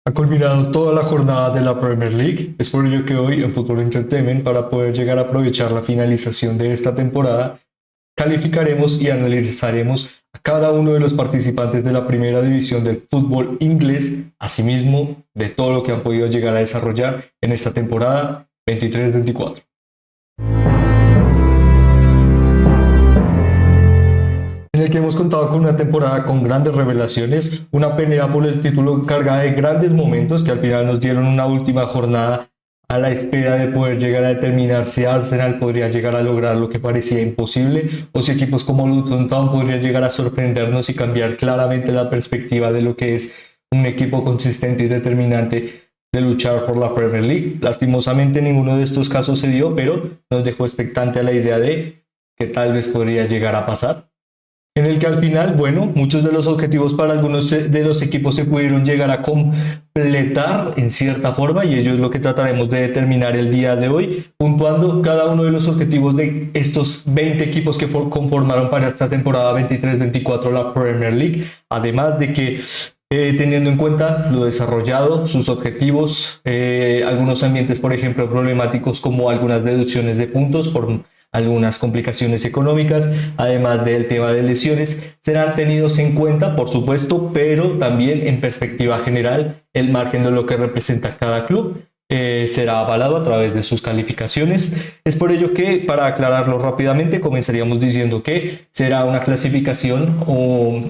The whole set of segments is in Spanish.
Ha culminado toda la jornada de la Premier League. Es por ello que hoy en Fútbol Entertainment, para poder llegar a aprovechar la finalización de esta temporada, calificaremos y analizaremos a cada uno de los participantes de la primera división del fútbol inglés, asimismo de todo lo que han podido llegar a desarrollar en esta temporada 23-24. En el que hemos contado con una temporada con grandes revelaciones, una pelea por el título cargada de grandes momentos que al final nos dieron una última jornada a la espera de poder llegar a determinar si Arsenal podría llegar a lograr lo que parecía imposible o si equipos como Luton Town podrían llegar a sorprendernos y cambiar claramente la perspectiva de lo que es un equipo consistente y determinante de luchar por la Premier League. Lastimosamente ninguno de estos casos se dio, pero nos dejó expectante a la idea de que tal vez podría llegar a pasar, en el que al final, bueno, muchos de los objetivos para algunos de los equipos se pudieron llegar a completar en cierta forma, y ello es lo que trataremos de determinar el día de hoy, puntuando cada uno de los objetivos de estos 20 equipos que conformaron para esta temporada 23-24 la Premier League, además de que teniendo en cuenta lo desarrollado, sus objetivos, algunos ambientes, por ejemplo, problemáticos como algunas deducciones de puntos por algunas complicaciones económicas, además del tema de lesiones, serán tenidos en cuenta, por supuesto, pero también en perspectiva general, el margen de lo que representa cada club será avalado a través de sus calificaciones. Es por ello que, para aclararlo rápidamente, comenzaríamos diciendo que será una clasificación o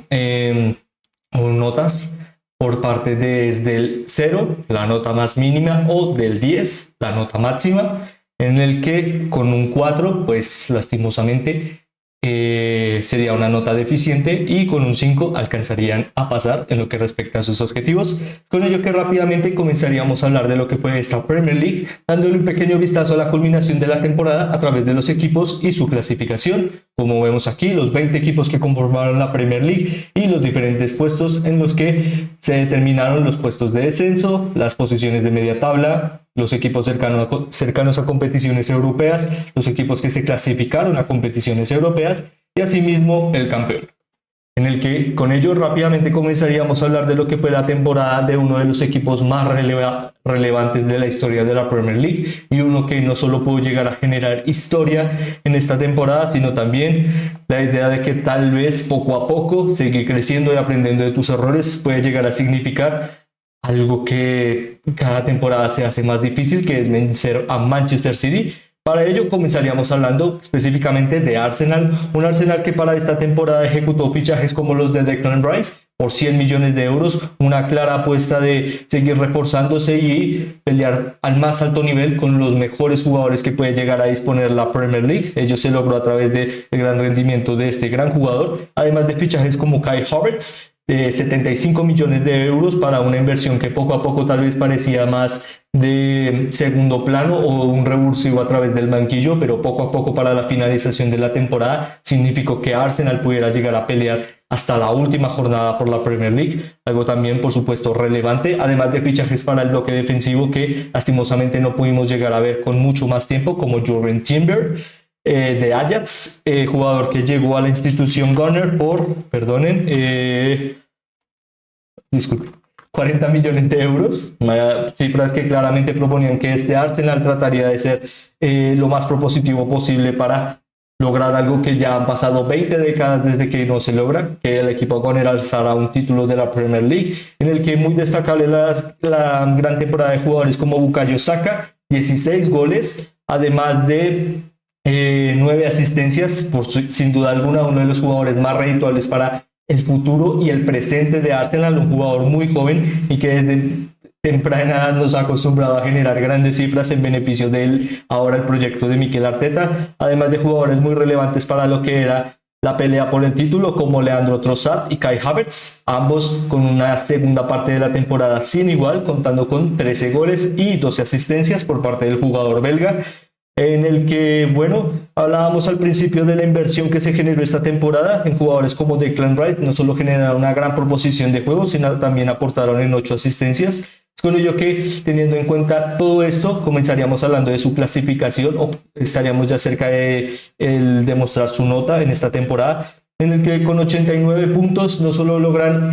notas por parte desde el 0, la nota más mínima, o del 10, la nota máxima, en el que con un 4, pues lastimosamente sería una nota deficiente, y con un 5 alcanzarían a pasar en lo que respecta a sus objetivos. Con ello que rápidamente comenzaríamos a hablar de lo que fue esta Premier League, dándole un pequeño vistazo a la culminación de la temporada a través de los equipos y su clasificación. Como vemos aquí, los 20 equipos que conformaron la Premier League y los diferentes puestos en los que se determinaron los puestos de descenso, las posiciones de media tabla, los equipos cercanos a competiciones europeas, los equipos que se clasificaron a competiciones europeas y asimismo el campeón. En el que con ello rápidamente comenzaríamos a hablar de lo que fue la temporada de uno de los equipos más relevantes de la historia de la Premier League, y uno que no solo pudo llegar a generar historia en esta temporada, sino también la idea de que tal vez poco a poco seguir creciendo y aprendiendo de tus errores puede llegar a significar algo que cada temporada se hace más difícil, que es vencer a Manchester City. Para ello comenzaríamos hablando específicamente de Arsenal, un Arsenal que para esta temporada ejecutó fichajes como los de Declan Rice por 100 millones de euros, una clara apuesta de seguir reforzándose y pelear al más alto nivel con los mejores jugadores que puede llegar a disponer la Premier League. Ello se logró a través del gran rendimiento de este gran jugador, además de fichajes como Kai Havertz, de 75 millones de euros, para una inversión que poco a poco tal vez parecía más de segundo plano o un revulsivo a través del banquillo, pero poco a poco para la finalización de la temporada significó que Arsenal pudiera llegar a pelear hasta la última jornada por la Premier League, algo también por supuesto relevante, además de fichajes para el bloque defensivo que lastimosamente no pudimos llegar a ver con mucho más tiempo, como Jurgen Timber, de Ajax, jugador que llegó a la institución Gunner por, perdonen, disculpe, 40 millones de euros, cifras que claramente proponían que este Arsenal trataría de ser lo más propositivo posible para lograr algo que ya han pasado 20 décadas desde que no se logra, que el equipo Gunner alzara un título de la Premier League, en el que muy destacable la gran temporada de jugadores como Bukayo Saka, 16 goles, además de 9 asistencias, sin duda alguna uno de los jugadores más redituables para el futuro y el presente de Arsenal, un jugador muy joven y que desde temprana edad nos ha acostumbrado a generar grandes cifras en beneficio de ahora el proyecto de Mikel Arteta, además de jugadores muy relevantes para lo que era la pelea por el título, como Leandro Trossard y Kai Havertz, ambos con una segunda parte de la temporada sin igual, contando con 13 goles y 12 asistencias por parte del jugador belga, en el que, bueno, hablábamos al principio de la inversión que se generó esta temporada en jugadores como Declan Rice. No solo generaron una gran proposición de juego, sino también aportaron en 8 asistencias. Es con ello que, teniendo en cuenta todo esto, comenzaríamos hablando de su clasificación, o estaríamos ya cerca de demostrar su nota en esta temporada, en el que con 89 puntos no solo logran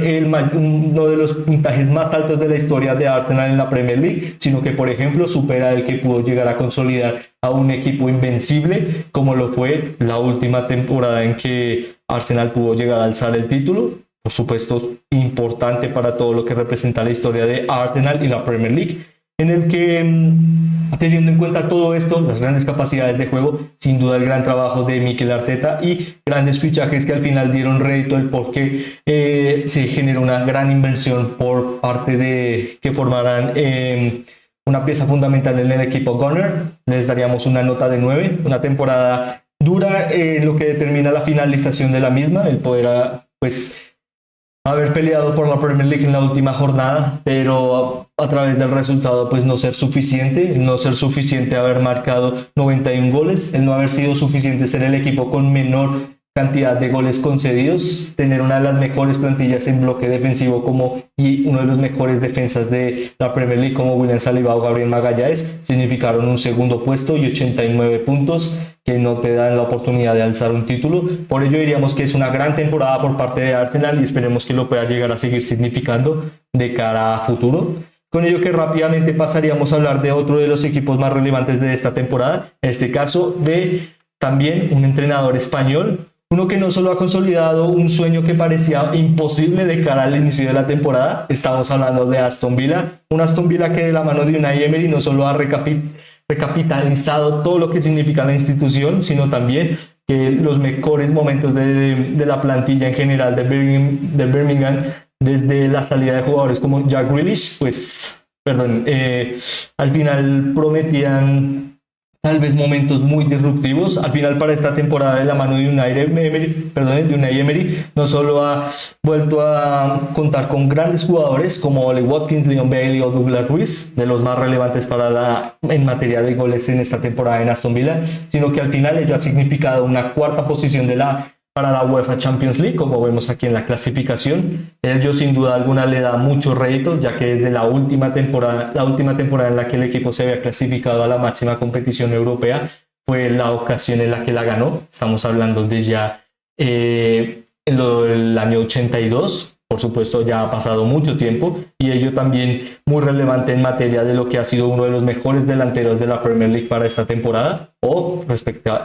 uno de los puntajes más altos de la historia de Arsenal en la Premier League, sino que, por ejemplo, supera el que pudo llegar a consolidar a un equipo invencible, como lo fue la última temporada en que Arsenal pudo llegar a alzar el título. Por supuesto, importante para todo lo que representa la historia de Arsenal y la Premier League, en el que, teniendo en cuenta todo esto, las grandes capacidades de juego, sin duda el gran trabajo de Mikel Arteta y grandes fichajes que al final dieron rédito del por qué se generó una gran inversión por parte de que formarán una pieza fundamental en el equipo Gunner, les daríamos una nota de 9, una temporada dura, lo que determina la finalización de la misma, el poder haber peleado por la Premier League en la última jornada, pero a través del resultado no ser suficiente haber marcado 91 goles, el no haber sido suficiente ser el equipo con menor cantidad de goles concedidos, tener una de las mejores plantillas en bloque defensivo y uno de los mejores defensas de la Premier League como William Saliba o Gabriel Magalhães, significaron un segundo puesto y 89 puntos que no te dan la oportunidad de alzar un título. Por ello diríamos que es una gran temporada por parte de Arsenal y esperemos que lo pueda llegar a seguir significando de cara a futuro. Con ello que rápidamente pasaríamos a hablar de otro de los equipos más relevantes de esta temporada, en este caso de también un entrenador español, uno que no solo ha consolidado un sueño que parecía imposible de cara al inicio de la temporada. Estamos hablando de Aston Villa, un Aston Villa que de la mano de Unai Emery no solo ha recapitalizado todo lo que significa la institución, sino también que los mejores momentos de la plantilla en general de Birmingham, desde la salida de jugadores como Jack Grealish, al final prometían tal vez momentos muy disruptivos. Al final, para esta temporada, de la mano de Unai Emery, no solo ha vuelto a contar con grandes jugadores como Ollie Watkins, Leon Bailey o Douglas Luiz, de los más relevantes en materia de goles en esta temporada en Aston Villa, sino que al final ello ha significado una cuarta posición para la UEFA Champions League, como vemos aquí en la clasificación. Ello sin duda alguna le da mucho rédito, ya que desde la última temporada en la que el equipo se había clasificado a la máxima competición europea, fue la ocasión en la que la ganó. Estamos hablando de ya el año 82. Por supuesto, ya ha pasado mucho tiempo y ello también muy relevante en materia de lo que ha sido uno de los mejores delanteros de la Premier League para esta temporada, o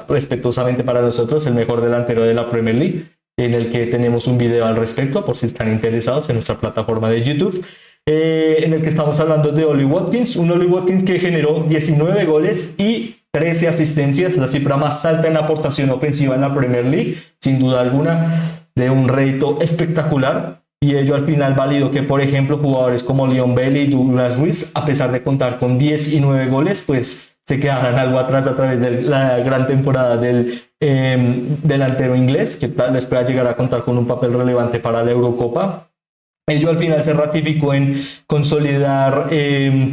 respetuosamente para nosotros, el mejor delantero de la Premier League, en el que tenemos un video al respecto por si están interesados en nuestra plataforma de YouTube, en el que estamos hablando de Ollie Watkins, un Ollie Watkins que generó 19 goles y 13 asistencias, la cifra más alta en aportación ofensiva en la Premier League, sin duda alguna, de un rédito espectacular. Y ello al final validó que, por ejemplo, jugadores como Leon Bailey y Douglas Luiz, a pesar de contar con 10 y 9 goles, se quedaran algo atrás a través de la gran temporada del delantero inglés, que tal vez pueda llegar a contar con un papel relevante para la Eurocopa. Ello al final se ratificó en consolidar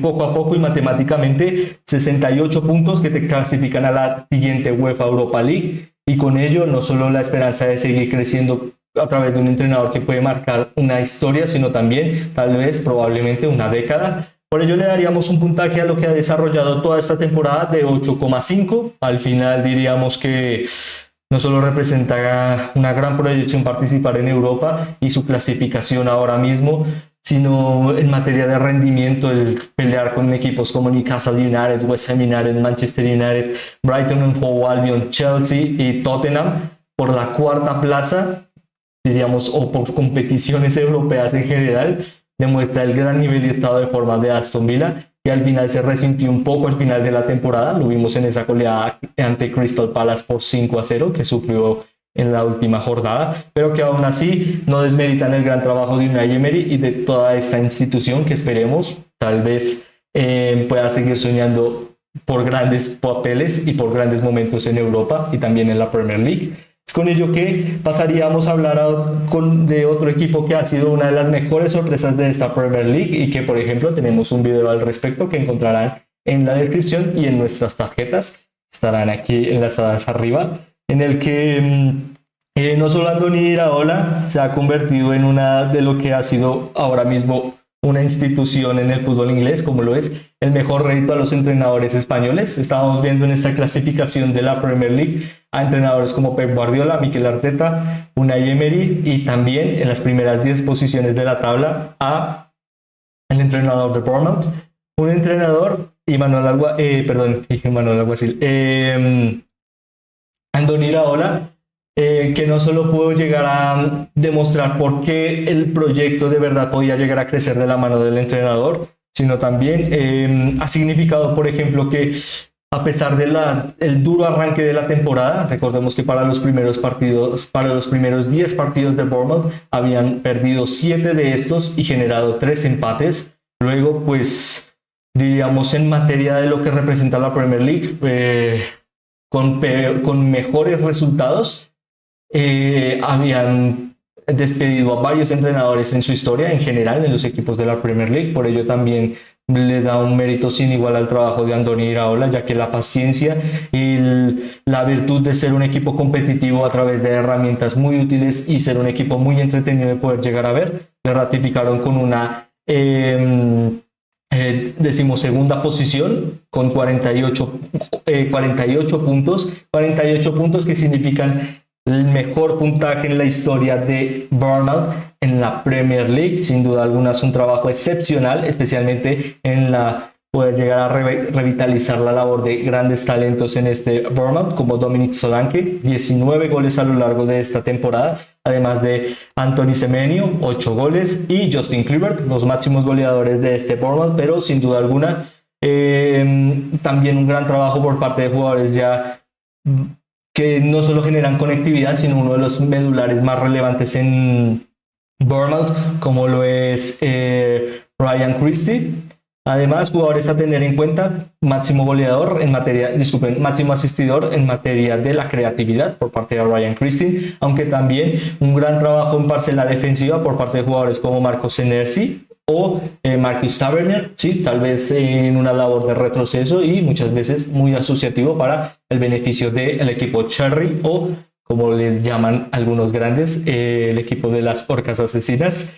poco a poco y matemáticamente 68 puntos que te clasifican a la siguiente UEFA Europa League, y con ello no solo la esperanza de seguir creciendo a través de un entrenador que puede marcar una historia, sino también tal vez probablemente una década. Por ello le daríamos un puntaje a lo que ha desarrollado toda esta temporada de 8,5. Al final diríamos que no solo representa una gran proyección participar en Europa y su clasificación ahora mismo, sino en materia de rendimiento, el pelear con equipos como Newcastle United, West Ham United, Manchester United, Brighton and Hove Albion, Chelsea y Tottenham por la cuarta plaza, diríamos, o por competiciones europeas en general, demuestra el gran nivel y estado de forma de Aston Villa, que al final se resintió un poco al final de la temporada. Lo vimos en esa goleada ante Crystal Palace por 5-0 que sufrió en la última jornada, pero que aún así no desmeritan el gran trabajo de Unai Emery y de toda esta institución, que esperemos tal vez pueda seguir soñando por grandes papeles y por grandes momentos en Europa y también en la Premier League. Es con ello que pasaríamos a hablar de otro equipo que ha sido una de las mejores sorpresas de esta Premier League y que, por ejemplo, tenemos un video al respecto que encontrarán en la descripción y en nuestras tarjetas, estarán aquí enlazadas arriba, en el que no solo Andoni Iraola se ha convertido en una de lo que ha sido ahora mismo una institución en el fútbol inglés, como lo es el mejor rédito a los entrenadores españoles. Estábamos viendo en esta clasificación de la Premier League a entrenadores como Pep Guardiola, Mikel Arteta, Unai Emery, y también en las primeras 10 posiciones de la tabla a el entrenador de Bournemouth, un entrenador, Manuel Alguacil, Andoni Iraola, que no solo pudo llegar a demostrar por qué el proyecto de verdad podía llegar a crecer de la mano del entrenador, sino también ha significado, por ejemplo, que a pesar del duro arranque de la temporada, recordemos que para los primeros 10 partidos de Bournemouth, habían perdido 7 de estos y generado 3 empates. Luego, pues, diríamos en materia de lo que representa la Premier League, con mejores resultados, habían despedido a varios entrenadores en su historia, en general, en los equipos de la Premier League. Por ello también le da un mérito sin igual al trabajo de Andoni Iraola, ya que la paciencia y la virtud de ser un equipo competitivo a través de herramientas muy útiles y ser un equipo muy entretenido de poder llegar a ver, le ratificaron con una decimosegunda posición con 48 puntos, 48 puntos que significan el mejor puntaje en la historia de Bournemouth en la Premier League. Sin duda alguna es un trabajo excepcional, especialmente en poder llegar a revitalizar la labor de grandes talentos en este Bournemouth, como Dominic Solanke, 19 goles a lo largo de esta temporada, además de Anthony Semenyo, 8 goles, y Justin Kluivert, los máximos goleadores de este Bournemouth. Pero sin duda alguna también un gran trabajo por parte de jugadores ya que no solo generan conectividad, sino uno de los medulares más relevantes en Bournemouth, como lo es Ryan Christie. Además, jugadores a tener en cuenta: máximo asistidor en materia de la creatividad por parte de Ryan Christie, aunque también un gran trabajo en parcela defensiva por parte de jugadores como Marco Senesi o Marcus Tavernier, sí, tal vez en una labor de retroceso y muchas veces muy asociativo para el beneficio del equipo Cherry, o como le llaman algunos grandes, el equipo de las orcas asesinas.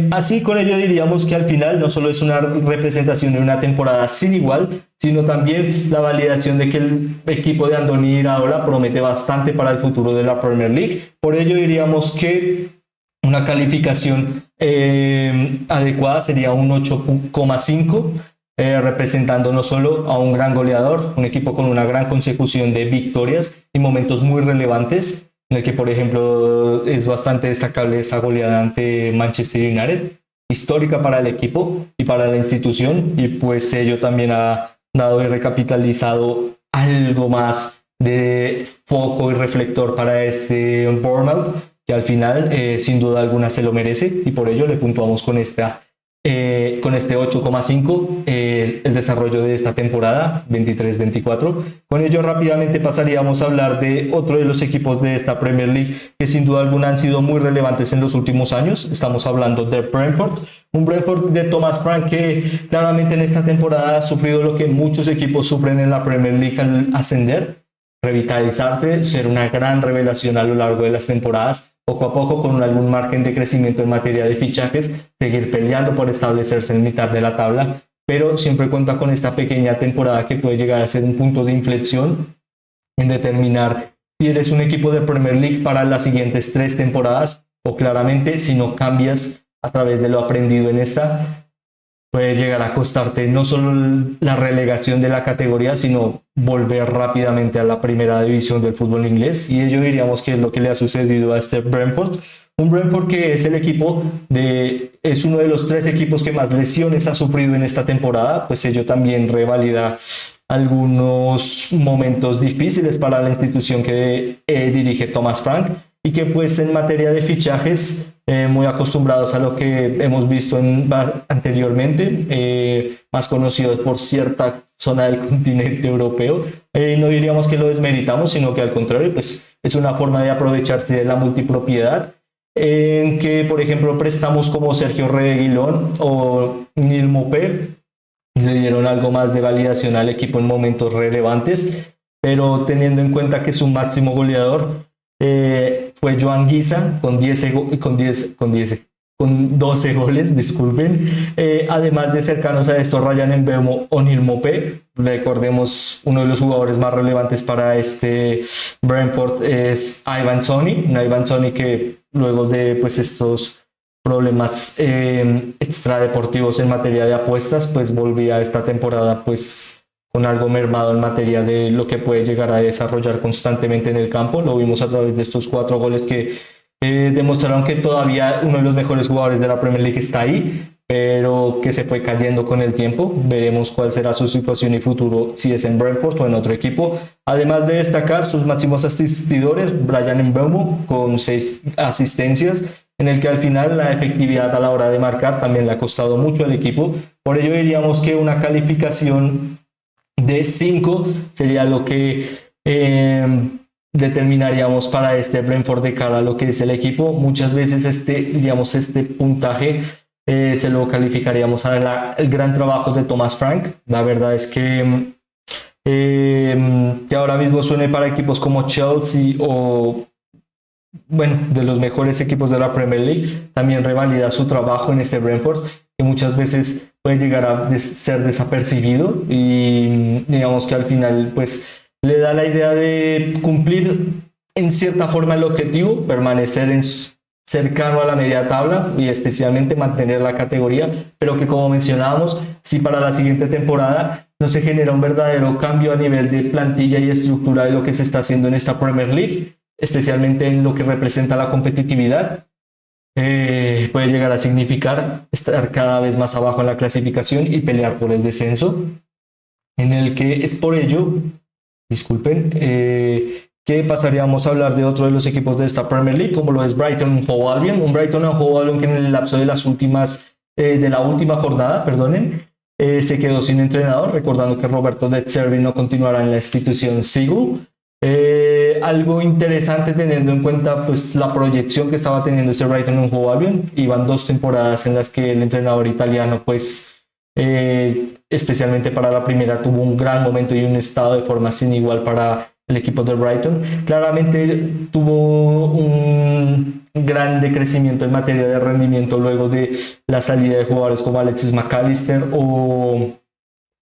Así, con ello diríamos que al final no solo es una representación de una temporada sin igual, sino también la validación de que el equipo de Andoni Iraola promete bastante para el futuro de la Premier League. Por ello diríamos que una calificación adecuada sería un 8,5, representando no solo a un gran goleador, un equipo con una gran consecución de victorias y momentos muy relevantes, en el que, por ejemplo, es bastante destacable esa goleada ante Manchester United, histórica para el equipo y para la institución, y pues ello también ha dado y recapitalizado algo más de foco y reflector para este Bournemouth, que al final sin duda alguna se lo merece, y por ello le puntuamos con este 8,5 el desarrollo de esta temporada 23-24. Con ello rápidamente pasaríamos a hablar de otro de los equipos de esta Premier League que sin duda alguna han sido muy relevantes en los últimos años. Estamos hablando de Brentford, un Brentford de Thomas Frank que claramente en esta temporada ha sufrido lo que muchos equipos sufren en la Premier League al ascender: revitalizarse, ser una gran revelación a lo largo de las temporadas, poco a poco, con algún margen de crecimiento en materia de fichajes, seguir peleando por establecerse en mitad de la tabla, pero siempre cuenta con esta pequeña temporada que puede llegar a ser un punto de inflexión en determinar si eres un equipo de Premier League para las siguientes 3 temporadas, o claramente, si no cambias a través de lo aprendido en esta, puede llegar a costarte no solo la relegación de la categoría, sino volver rápidamente a la primera división del fútbol inglés. Y ello diríamos que es lo que le ha sucedido a este Brentford. Un Brentford que es es uno de los 3 equipos que más lesiones ha sufrido en esta temporada, pues ello también revalida algunos momentos difíciles para la institución que dirige Thomas Frank, y que pues en materia de fichajes, muy acostumbrados a lo que hemos visto anteriormente, más conocidos por cierta zona del continente europeo. No diríamos que lo desmeritamos, sino que al contrario, pues es una forma de aprovecharse de la multipropiedad, en que, por ejemplo, préstamos como Sergio Reguilón o Neil Maupay le dieron algo más de validación al equipo en momentos relevantes, pero teniendo en cuenta que su máximo goleador fue Joan Guisa con 10 con 12 goles, disculpen. Además de cercanos a esto, Ryan Mbeumo o Neal Maupay. Recordemos, uno de los jugadores más relevantes para este Brentford es Ivan Toney. Un Ivan Toney que luego de pues estos problemas extradeportivos en materia de apuestas, pues volvía esta temporada pues con algo mermado en materia de lo que puede llegar a desarrollar constantemente en el campo. Lo vimos a través de estos 4 goles que demostraron que todavía uno de los mejores jugadores de la Premier League está ahí, pero que se fue cayendo con el tiempo. Veremos cuál será su situación y futuro, si es en Brentford o en otro equipo. Además de destacar sus máximos asistidores, Bryan Mbeumo con 6 asistencias, en el que al final la efectividad a la hora de marcar también le ha costado mucho al equipo. Por ello diríamos que una calificación de 5 sería lo que determinaríamos para este Brentford de cara a lo que es el equipo. Muchas veces este puntaje se lo calificaríamos al gran trabajo de Thomas Frank. La verdad es que ahora mismo suene para equipos como Chelsea o bueno, de los mejores equipos de la Premier League, también revalida su trabajo en este Brentford, que muchas veces puede llegar a ser desapercibido, y digamos que al final pues le da la idea de cumplir en cierta forma el objetivo, permanecer cercano a la media tabla y especialmente mantener la categoría, pero que, como mencionábamos, si para la siguiente temporada no se genera un verdadero cambio a nivel de plantilla y estructura de lo que se está haciendo en esta Premier League, especialmente en lo que representa la competitividad, puede llegar a significar estar cada vez más abajo en la clasificación y pelear por el descenso, en el que es por ello, disculpen, que pasaríamos a hablar de otro de los equipos de esta Premier League, como lo es Brighton and Hove Albion. Un Brighton and Hove Albion que en el lapso de la última jornada, se quedó sin entrenador, recordando que Roberto De Zerbi no continuará en la institución Sigu. Algo interesante teniendo en cuenta pues la proyección que estaba teniendo este Brighton and Hove Albion. Iban 2 temporadas en las que el entrenador italiano pues especialmente para la primera tuvo un gran momento y un estado de forma sin igual para el equipo de Brighton. Claramente tuvo un gran decrecimiento en materia de rendimiento luego de la salida de jugadores como Alexis McAllister o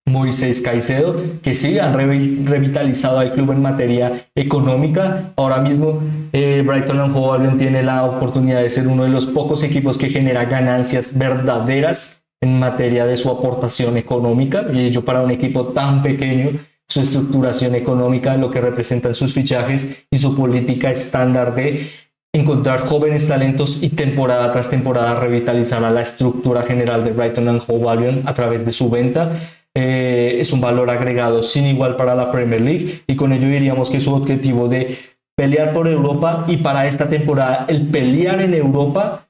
Moisés Caicedo, que sí han revitalizado al club en materia económica. Ahora mismo Brighton and Hove Albion tiene la oportunidad de ser uno de los pocos equipos que genera ganancias verdaderas en materia de su aportación económica, y ello para un equipo tan pequeño, su estructuración económica, lo que representan sus fichajes y su política estándar de encontrar jóvenes talentos y temporada tras temporada revitalizar a la estructura general de Brighton and Hove Albion a través de su venta. Es un valor agregado sin igual para la Premier League, y con ello diríamos que su objetivo de pelear por Europa, y para esta temporada el pelear en Europa,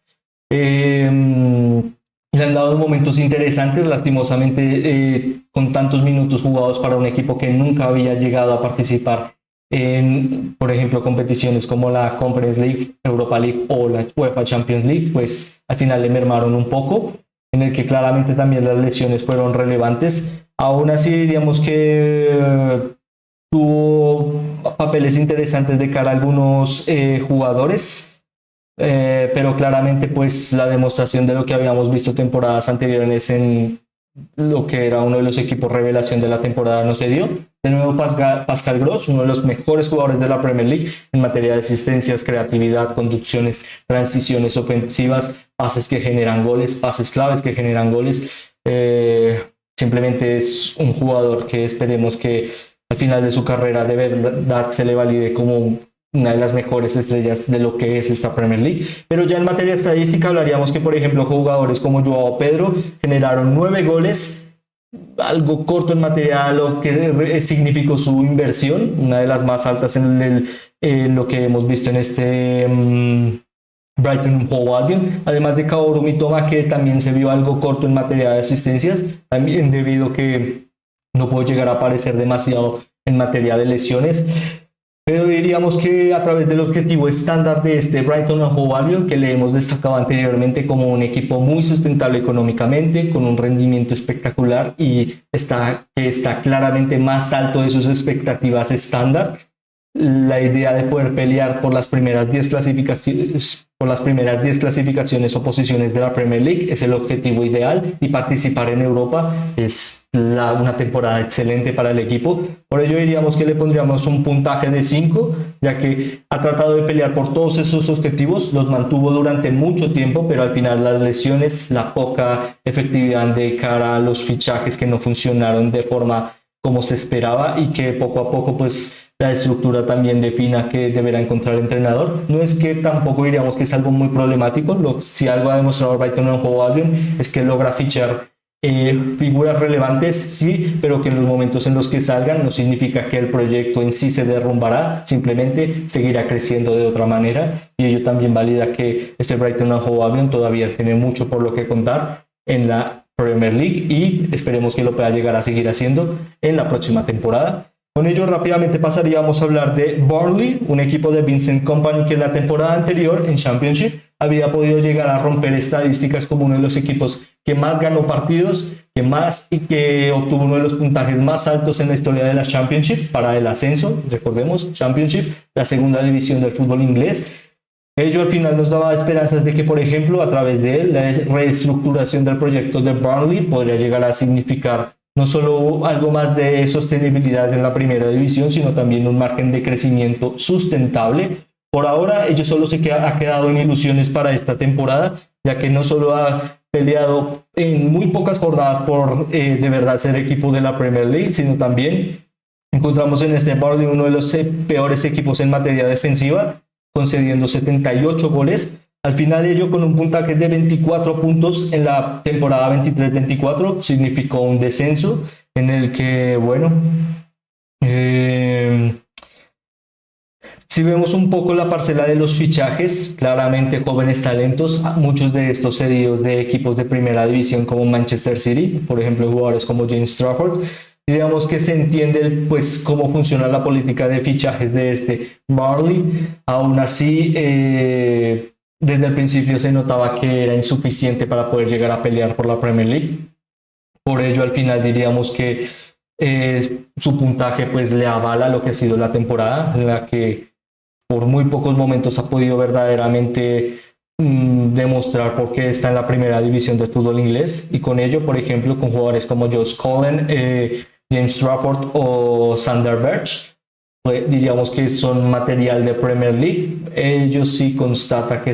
le han dado momentos interesantes. Lastimosamente con tantos minutos jugados para un equipo que nunca había llegado a participar en, por ejemplo, competiciones como la Conference League, Europa League o la UEFA Champions League, pues al final le mermaron un poco, en el que claramente también las lesiones fueron relevantes. Aún así diríamos que tuvo papeles interesantes de cara a algunos jugadores, pero claramente pues la demostración de lo que habíamos visto temporadas anteriores en lo que era uno de los equipos revelación de la temporada no se dio. De nuevo Pascal Gross, uno de los mejores jugadores de la Premier League en materia de asistencias, creatividad, conducciones, transiciones ofensivas, pases que generan goles, pases claves que generan goles. Simplemente es un jugador que esperemos que al final de su carrera de verdad se le valide como una de las mejores estrellas de lo que es esta Premier League. Pero ya en materia estadística hablaríamos que, por ejemplo, jugadores como Joao Pedro generaron 9 goles, algo corto en materia de lo que significó su inversión, una de las más altas en lo que hemos visto en este Brighton Hove Albion, además de Kaoru Mitoma, que también se vio algo corto en materia de asistencias, también debido a que no pudo llegar a aparecer demasiado en materia de lesiones. Pero diríamos que a través del objetivo estándar de este Brighton and Hove Albion, que le hemos destacado anteriormente como un equipo muy sustentable económicamente, con un rendimiento espectacular y que está claramente más alto de sus expectativas estándar, la idea de poder pelear por las primeras 10 clasificaciones, o posiciones de la Premier League es el objetivo ideal, y participar en Europa es una temporada excelente para el equipo. Por ello diríamos que le pondríamos un puntaje de 5, ya que ha tratado de pelear por todos esos objetivos, los mantuvo durante mucho tiempo, pero al final las lesiones, la poca efectividad de cara a los fichajes que no funcionaron de forma como se esperaba, y que poco a poco pues la estructura también defina que deberá encontrar el entrenador. No es que tampoco diríamos que es algo muy problemático. Si algo ha demostrado el Brighton and Hove Albion es que logra fichar figuras relevantes, sí, pero que en los momentos en los que salgan no significa que el proyecto en sí se derrumbará, simplemente seguirá creciendo de otra manera, y ello también valida que este Brighton and Hove Albion todavía tiene mucho por lo que contar en la Premier League, y esperemos que lo pueda llegar a seguir haciendo en la próxima temporada. Con ello rápidamente pasaríamos a hablar de Burnley, un equipo de Vincent Kompany que en la temporada anterior en Championship había podido llegar a romper estadísticas como uno de los equipos que más ganó partidos, y que obtuvo uno de los puntajes más altos en la historia de la Championship para el ascenso. Recordemos, Championship, la segunda división del fútbol inglés. Ello al final nos daba esperanzas de que, por ejemplo, a través de él, la reestructuración del proyecto de Burnley podría llegar a significar no solo algo más de sostenibilidad en la primera división, sino también un margen de crecimiento sustentable. Por ahora, ellos solo ha quedado en ilusiones para esta temporada, ya que no solo ha peleado en muy pocas jornadas por de verdad ser equipo de la Premier League, sino también encontramos en este Burnley uno de los peores equipos en materia defensiva, concediendo 78 goles. Al final ello, con un puntaje de 24 puntos en la temporada 23-24, significó un descenso en el que, bueno, si vemos un poco la parcela de los fichajes, claramente jóvenes talentos, muchos de estos cedidos de equipos de primera división como Manchester City, por ejemplo, jugadores como James Trafford. Digamos que se entiende pues cómo funciona la política de fichajes de este Burnley. Aún así, desde el principio se notaba que era insuficiente para poder llegar a pelear por la Premier League. Por ello, al final diríamos que su puntaje pues le avala lo que ha sido la temporada, en la que por muy pocos momentos ha podido verdaderamente demostrar por qué está en la primera división del fútbol inglés, y con ello, por ejemplo, con jugadores como Josh Cullen, James Trafford o Sander Berge, diríamos que son material de Premier League. Ellos sí constata que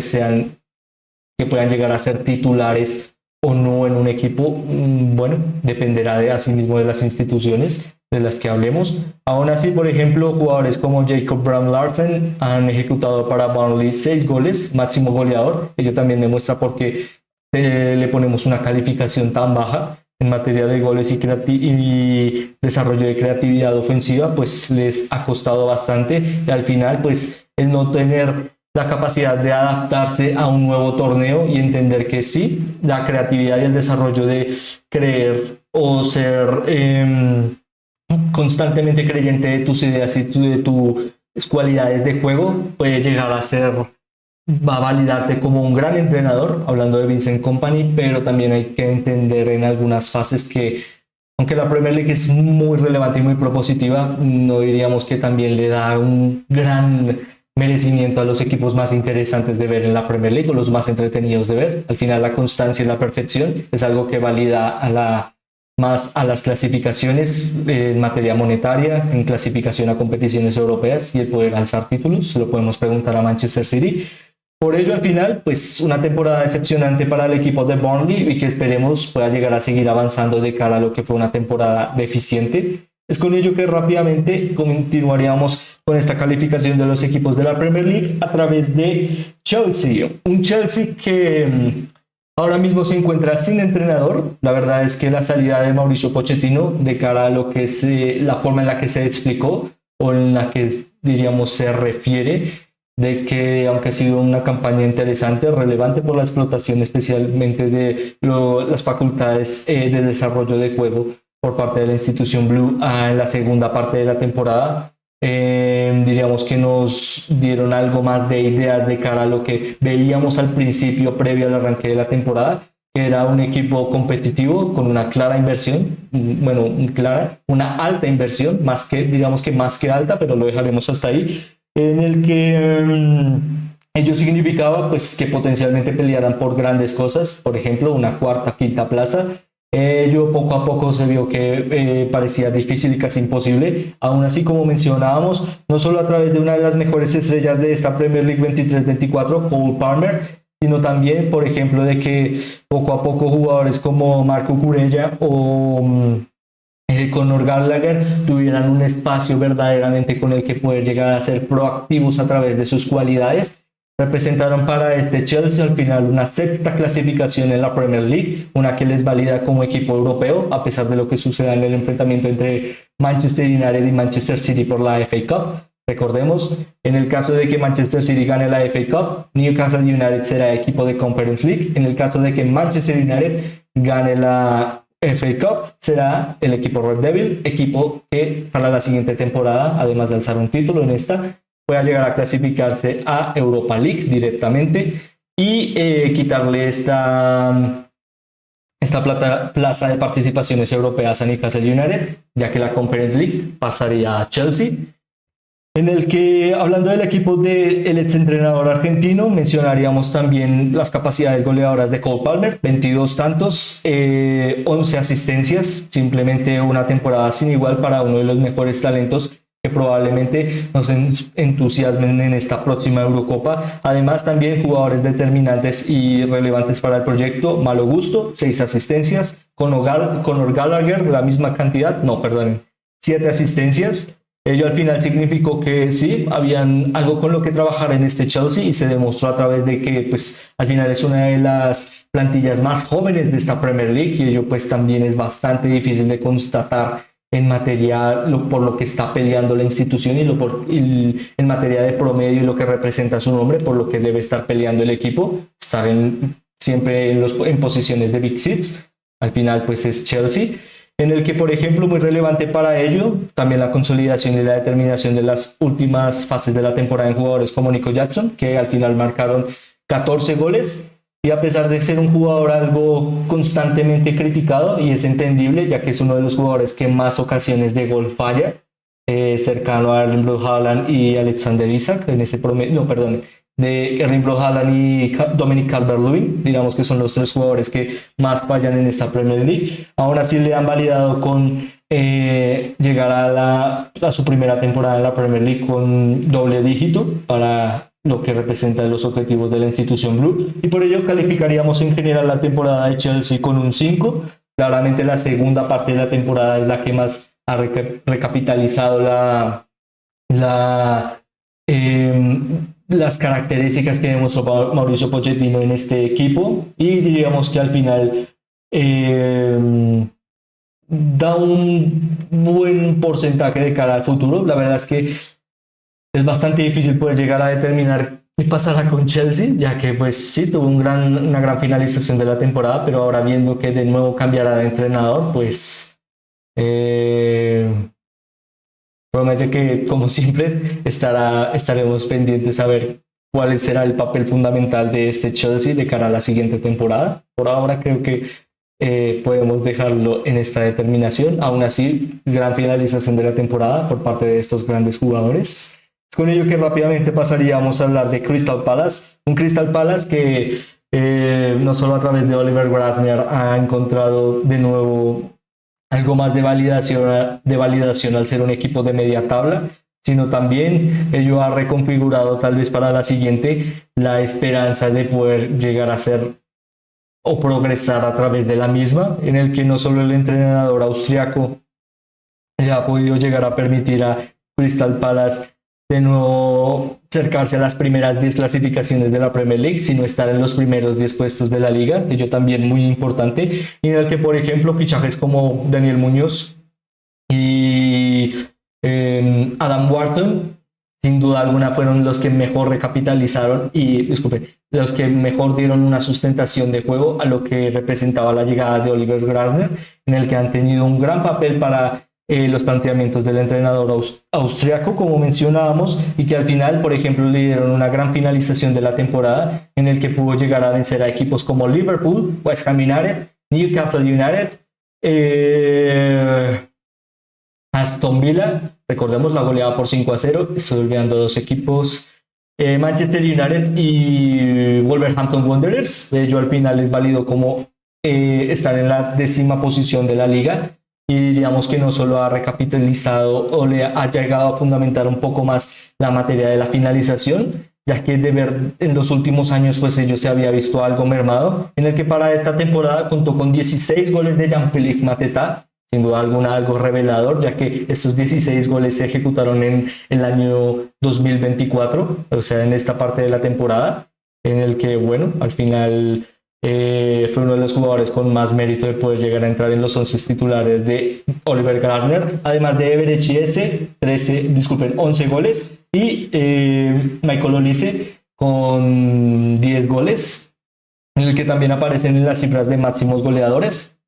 puedan llegar a ser titulares o no en un equipo. Bueno, dependerá de asimismo de las instituciones de las que hablemos. Aún así, por ejemplo, jugadores como Jacob Brown Larsen han ejecutado para Burnley 6 goles, máximo goleador. Ello también demuestra por qué le ponemos una calificación tan baja en materia de goles y desarrollo de creatividad ofensiva. Pues les ha costado bastante, y al final pues el no tener la capacidad de adaptarse a un nuevo torneo y entender que sí, la creatividad y el desarrollo de creer o ser constantemente creyente de tus ideas y de tus cualidades de juego puede llegar a ser, va a validarte como un gran entrenador, hablando de Vincent Kompany. Pero también hay que entender en algunas fases que, aunque la Premier League es muy relevante y muy propositiva, no diríamos que también le da un gran merecimiento a los equipos más interesantes de ver en la Premier League o los más entretenidos de ver. Al final, la constancia y la perfección es algo que valida más a las clasificaciones en materia monetaria, en clasificación a competiciones europeas y el poder alzar títulos. Se lo podemos preguntar a Manchester City. Por ello, al final, pues una temporada decepcionante para el equipo de Burnley, y que esperemos pueda llegar a seguir avanzando de cara a lo que fue una temporada deficiente. Es con ello que rápidamente continuaríamos con esta calificación de los equipos de la Premier League a través de Chelsea. Un Chelsea que ahora mismo se encuentra sin entrenador. La verdad es que la salida de Mauricio Pochettino, de cara a lo que es la forma en la que se explicó o en la que diríamos se refiere, de que aunque ha sido una campaña interesante, relevante por la explotación especialmente de las facultades de desarrollo de juego por parte de la institución Blue en la segunda parte de la temporada, diríamos que nos dieron algo más de ideas de cara a lo que veíamos al principio previo al arranque de la temporada. que era un equipo competitivo con una clara inversión, bueno, una alta inversión, más que, digamos que más que alta, pero lo dejaremos hasta ahí, en el que ello significaba pues que potencialmente pelearan por grandes cosas, por ejemplo, una cuarta, quinta plaza. Ello poco a poco se vio que parecía difícil y casi imposible. Aún así, como mencionábamos, no solo a través de una de las mejores estrellas de esta Premier League 23-24, Cole Palmer, sino también, por ejemplo, de que poco a poco jugadores como Marco Curella o Conor Gallagher tuvieran un espacio verdaderamente con el que poder llegar a ser proactivos a través de sus cualidades. Representaron para este Chelsea al final una sexta clasificación en la Premier League, una que les valida como equipo europeo, a pesar de lo que suceda en el enfrentamiento entre Manchester United y Manchester City por la FA Cup. Recordemos, en el caso de que Manchester City gane la FA Cup, Newcastle United será equipo de Conference League. En el caso de que Manchester United gane la FA Cup, será el equipo Red Devil, equipo que para la siguiente temporada, además de alzar un título en esta, pueda llegar a clasificarse a Europa League directamente y quitarle esta plaza de participaciones europeas a Newcastle United, ya que la Conference League pasaría a Chelsea. En el que, hablando del equipo del exentrenador argentino, mencionaríamos también las capacidades goleadoras de Cole Palmer, 22 tantos, 11 asistencias, simplemente una temporada sin igual para uno de los mejores talentos que probablemente nos entusiasmen en esta próxima Eurocopa. Además, también jugadores determinantes y relevantes para el proyecto. Malo Gusto, 6 asistencias. Conor Gallagher, la misma cantidad, no, perdón, 7 asistencias. Ello al final significó que sí, habían algo con lo que trabajar en este Chelsea y se demostró a través de que pues al final es una de las plantillas más jóvenes de esta Premier League y ello pues también es bastante difícil de constatar en materia por lo que está peleando la institución en materia de promedio y lo que representa su nombre, por lo que debe estar peleando el equipo, estar siempre en posiciones de Big Six. Al final pues es Chelsea, en el que por ejemplo muy relevante para ello también la consolidación y la determinación de las últimas fases de la temporada en jugadores como Nico Jackson, que al final marcaron 14 goles. Y a pesar de ser un jugador algo constantemente criticado, y es entendible, ya que es uno de los jugadores que más ocasiones de gol falla, cercano a Erling Braut Haaland y Alexander Isak, en este promedio, no, perdón, de Erling Braut Haaland y Dominic Calvert-Lewin, digamos que son los tres jugadores que más fallan en esta Premier League. Aún así le han validado con llegar a su primera temporada en la Premier League con doble dígito para lo que representa los objetivos de la institución Blue, y por ello calificaríamos en general la temporada de Chelsea con un 5. Claramente la segunda parte de la temporada es la que más ha recapitalizado las características que demostró Mauricio Pochettino en este equipo, y diríamos que al final da un buen porcentaje de cara al futuro. La verdad es que es bastante difícil poder llegar a determinar qué pasará con Chelsea, ya que pues sí tuvo una gran finalización de la temporada, pero ahora viendo que de nuevo cambiará de entrenador, pues promete que como siempre estaremos pendientes a ver cuál será el papel fundamental de este Chelsea de cara a la siguiente temporada. Por ahora creo que podemos dejarlo en esta determinación. Aún así, gran finalización de la temporada por parte de estos grandes jugadores. Es con ello que rápidamente pasaríamos a hablar de Crystal Palace, un Crystal Palace que no solo a través de Oliver Glasner ha encontrado de nuevo algo más de validación al ser un equipo de media tabla, sino también ello ha reconfigurado tal vez para la siguiente la esperanza de poder llegar a ser o progresar a través de la misma, en el que no solo el entrenador austriaco ya ha podido llegar a permitir a Crystal Palace de nuevo acercarse a las primeras 10 clasificaciones de la Premier League, sino estar en los primeros 10 puestos de la liga, ello también muy importante, y en el que por ejemplo fichajes como Daniel Muñoz y Adam Wharton sin duda alguna fueron los que mejor recapitalizaron y, disculpe, los que mejor dieron una sustentación de juego a lo que representaba la llegada de Oliver Glasner, en el que han tenido un gran papel para los planteamientos del entrenador austriaco, como mencionábamos, y que al final, por ejemplo, le dieron una gran finalización de la temporada en el que pudo llegar a vencer a equipos como Liverpool, West Ham United, Newcastle United, Aston Villa, recordemos la goleada por 5-0, estoy olvidando dos equipos, Manchester United y Wolverhampton Wanderers. De ello al final es válido como estar en la 10ª posición de la liga, y diríamos que no solo ha recapitalizado o le ha llegado a fundamentar un poco más la materia de la finalización, ya que de ver en los últimos años pues ellos se había visto algo mermado, en el que para esta temporada contó con 16 goles de Jean-Philippe Mateta, sin duda alguna algo revelador, ya que estos 16 goles se ejecutaron en el año 2024, o sea, en esta parte de la temporada, en el que, bueno, al final fue uno de los jugadores con más mérito de poder llegar a entrar en los 11 titulares de Oliver Glasner, además de Everett Chiesa, 11 goles, y Michael Olise con 10 goles, en el que también aparecen en las cifras de máximos goleadores,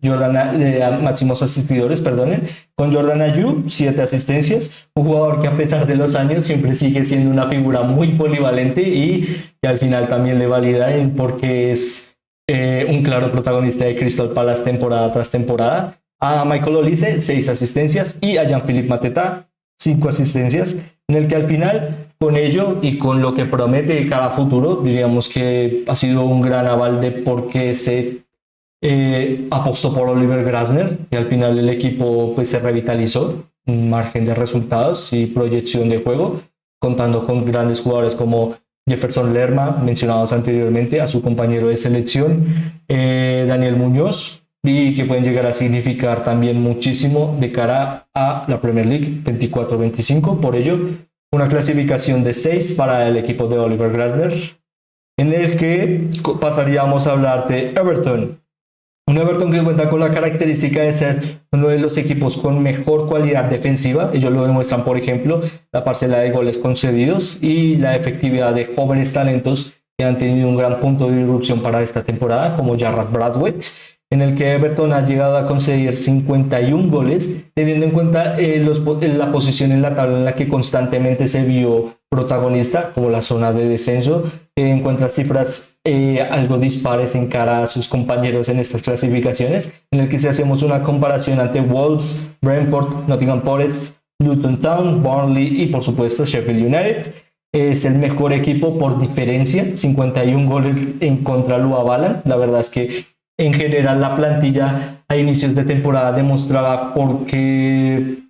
máximos asistidores, perdonen, con Jordan Ayew, 7 asistencias, un jugador que a pesar de los años siempre sigue siendo una figura muy polivalente y que al final también le valida porque es un claro protagonista de Crystal Palace temporada tras temporada. A Michael Olise, 6 asistencias, y a Jean-Philippe Mateta, 5 asistencias, en el que al final, con ello y con lo que promete de cara a futuro, diríamos que ha sido un gran aval de por qué se apostó por Oliver Glasner, y al final el equipo pues se revitalizó, un margen de resultados y proyección de juego, contando con grandes jugadores como Jefferson Lerma, mencionados anteriormente, a su compañero de selección, Daniel Muñoz, y que pueden llegar a significar también muchísimo de cara a la Premier League 24-25. Por ello, una clasificación de 6 para el equipo de Oliver Glasner, en el que pasaríamos a hablar de Everton. Un Everton que cuenta con la característica de ser uno de los equipos con mejor cualidad defensiva. Ellos lo demuestran, por ejemplo, la parcela de goles concedidos y la efectividad de jóvenes talentos que han tenido un gran punto de irrupción para esta temporada, como Jarrad Bradwaite, en el que Everton ha llegado a conseguir 51 goles, teniendo en cuenta la posición en la tabla en la que constantemente se vio protagonista, como la zona de descenso, encuentra cifras algo dispares en cara a sus compañeros en estas clasificaciones, en el que si hacemos una comparación ante Wolves, Brentford, Nottingham Forest, Luton Town, Burnley y por supuesto Sheffield United, es el mejor equipo por diferencia, 51 goles en contra lo avalan. La verdad es que en general la plantilla a inicios de temporada demostraba porque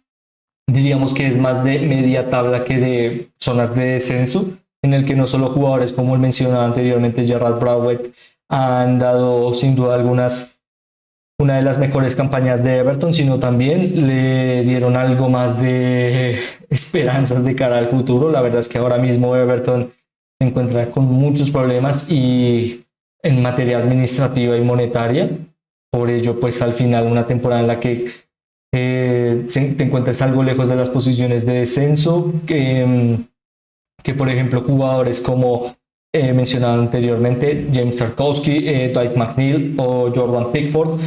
diríamos que es más de media tabla que de zonas de descenso, en el que no solo jugadores como el mencionado anteriormente, Jarrad Bradwaite, han dado sin duda una de las mejores campañas de Everton, sino también le dieron algo más de esperanzas de cara al futuro. La verdad es que ahora mismo Everton se encuentra con muchos problemas y en materia administrativa y monetaria. Por ello, pues al final una temporada en la que te encuentras algo lejos de las posiciones de descenso, que por ejemplo jugadores como mencionado anteriormente, James Tarkowski, Dwight McNeil o Jordan Pickford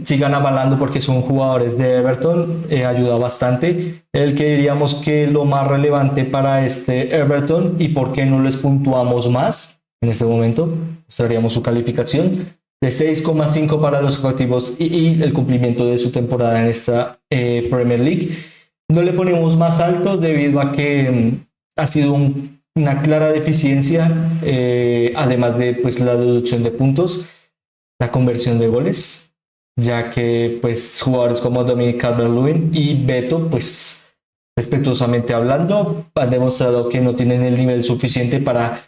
sigan avalando porque son jugadores de Everton, ayuda bastante. El que diríamos que lo más relevante para este Everton y por qué no les puntuamos más en este momento, mostraríamos su calificación de 6,5 para los objetivos y el cumplimiento de su temporada en esta Premier League. No le ponemos más alto debido a que ha sido una clara deficiencia, además de pues, la deducción de puntos, la conversión de goles, ya que pues, jugadores como Dominic Calvert-Lewin y Beto, pues respetuosamente hablando, han demostrado que no tienen el nivel suficiente para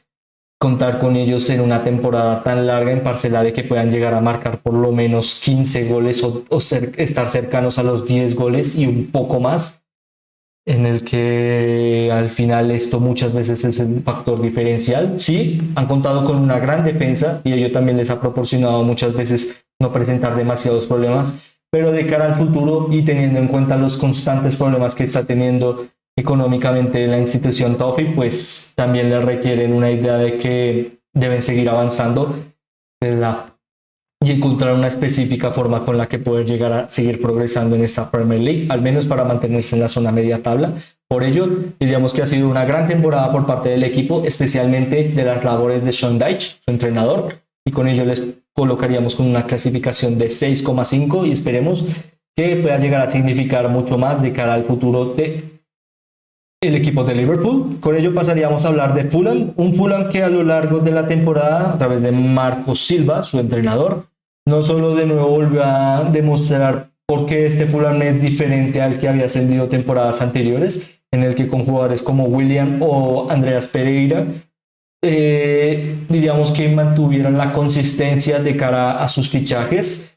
contar con ellos en una temporada tan larga en parcela de que puedan llegar a marcar por lo menos 15 goles o estar cercanos a los 10 goles y un poco más, en el que al final esto muchas veces es el factor diferencial. Sí, han contado con una gran defensa y ello también les ha proporcionado muchas veces no presentar demasiados problemas, pero de cara al futuro y teniendo en cuenta los constantes problemas que está teniendo económicamente la institución Toffee, pues también le requieren una idea de que deben seguir avanzando de la y encontrar una específica forma con la que poder llegar a seguir progresando en esta Premier League, al menos para mantenerse en la zona media tabla. Por ello, diríamos que ha sido una gran temporada por parte del equipo, especialmente de las labores de Sean Dyche, su entrenador, y con ello les colocaríamos con una clasificación de 6,5 y esperemos que pueda llegar a significar mucho más de cara al futuro de el equipo de Liverpool. Con ello pasaríamos a hablar de Fulham, un Fulham que a lo largo de la temporada, a través de Marco Silva, su entrenador, no solo de nuevo volvió a demostrar por qué este Fulham es diferente al que había ascendido temporadas anteriores, en el que con jugadores como William o Andreas Pereira, diríamos que mantuvieron la consistencia de cara a sus fichajes,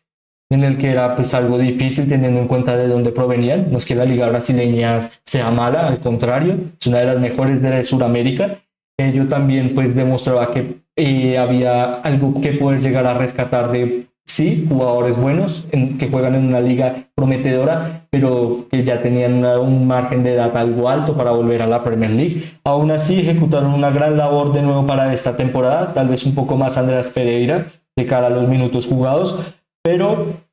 en el que era pues algo difícil teniendo en cuenta de dónde provenían. No es que la liga brasileña sea mala, al contrario, es una de las mejores de Sudamérica. Ello también pues demostraba que había algo que poder llegar a rescatar de, sí, jugadores buenos que juegan en una liga prometedora, pero que ya tenían un margen de edad algo alto para volver a la Premier League. Aún así ejecutaron una gran labor de nuevo para esta temporada, tal vez un poco más Andreas Pereira de cara a los minutos jugados, pero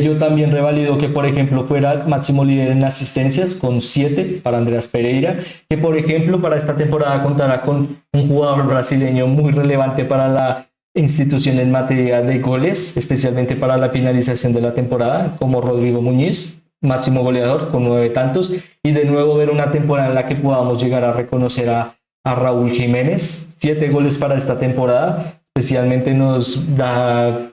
yo también revalido que, por ejemplo, fuera máximo líder en asistencias con 7 para Andreas Pereira, que, por ejemplo, para esta temporada contará con un jugador brasileño muy relevante para la institución en materia de goles, especialmente para la finalización de la temporada, como Rodrigo Muñiz, máximo goleador con 9 tantos, y de nuevo ver una temporada en la que podamos llegar a reconocer a Raúl Jiménez, 7 goles para esta temporada, especialmente nos da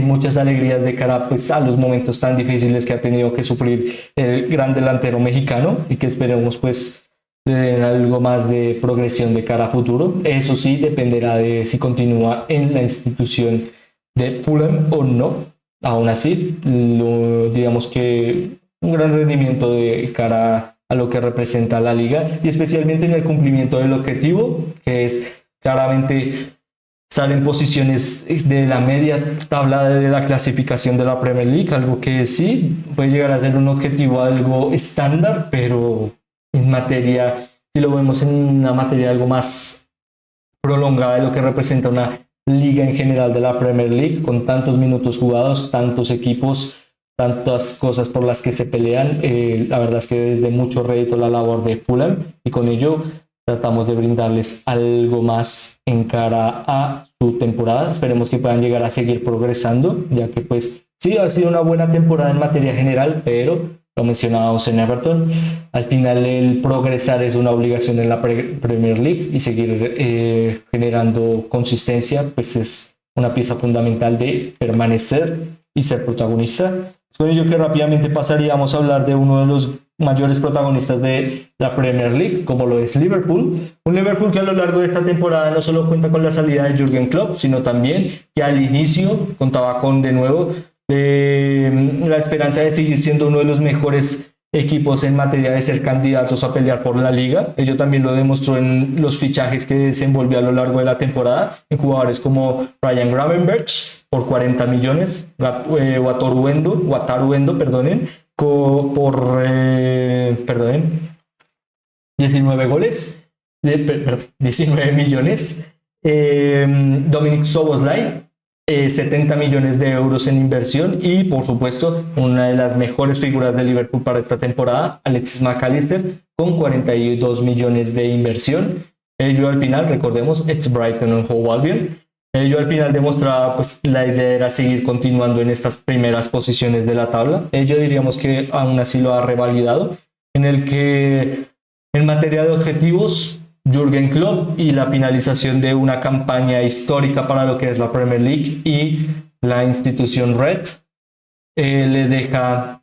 muchas alegrías de cara pues, a los momentos tan difíciles que ha tenido que sufrir el gran delantero mexicano y que esperemos pues le den algo más de progresión de cara a futuro. Eso sí dependerá de si continúa en la institución de Fulham o no. Aún así, digamos que un gran rendimiento de cara a lo que representa la liga y especialmente en el cumplimiento del objetivo, que es claramente estar en posiciones de la media tabla de la clasificación de la Premier League, algo que sí puede llegar a ser un objetivo algo estándar, pero en materia, si lo vemos en una materia algo más prolongada de lo que representa una liga en general de la Premier League, con tantos minutos jugados, tantos equipos, tantas cosas por las que se pelean, la verdad es que es de mucho rédito la labor de Fulham y con ello tratamos de brindarles algo más en cara a su temporada. Esperemos que puedan llegar a seguir progresando, ya que pues sí, ha sido una buena temporada en materia general, pero lo mencionábamos en Everton, al final el progresar es una obligación en la Premier League y seguir generando consistencia, pues es una pieza fundamental de permanecer y ser protagonista. Con ello que rápidamente pasaríamos a hablar de uno de los mayores protagonistas de la Premier League, como lo es Liverpool. Un Liverpool que a lo largo de esta temporada no solo cuenta con la salida de Jürgen Klopp, sino también que al inicio contaba con de nuevo la esperanza de seguir siendo uno de los mejores equipos en materia de ser candidatos a pelear por la liga. Ello también lo demostró en los fichajes que desenvolvió a lo largo de la temporada en jugadores como Ryan Gravenberch por 40 millones, Wataru Endo, perdonen, por 19 goles, 19 millones. Dominic Szoboszlai, 70 millones de euros en inversión y por supuesto una de las mejores figuras de Liverpool para esta temporada, Alexis McAllister, con 42 millones de inversión. Ello al final, recordemos, ex Brighton and Hove Albion. Ello al final demostraba pues la idea era seguir continuando en estas primeras posiciones de la tabla. Ello diríamos que aún así lo ha revalidado, en el que en materia de objetivos Jürgen Klopp y la finalización de una campaña histórica para lo que es la Premier League y la institución Red le deja,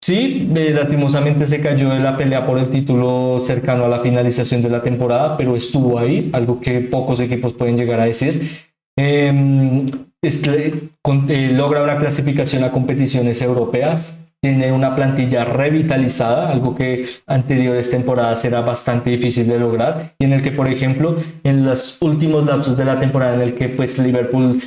sí, lastimosamente se cayó de la pelea por el título cercano a la finalización de la temporada, pero estuvo ahí, algo que pocos equipos pueden llegar a decir. Logra una clasificación a competiciones europeas, tiene una plantilla revitalizada, algo que anteriores temporadas era bastante difícil de lograr y en el que, por ejemplo, en los últimos lapsos de la temporada en el que pues Liverpool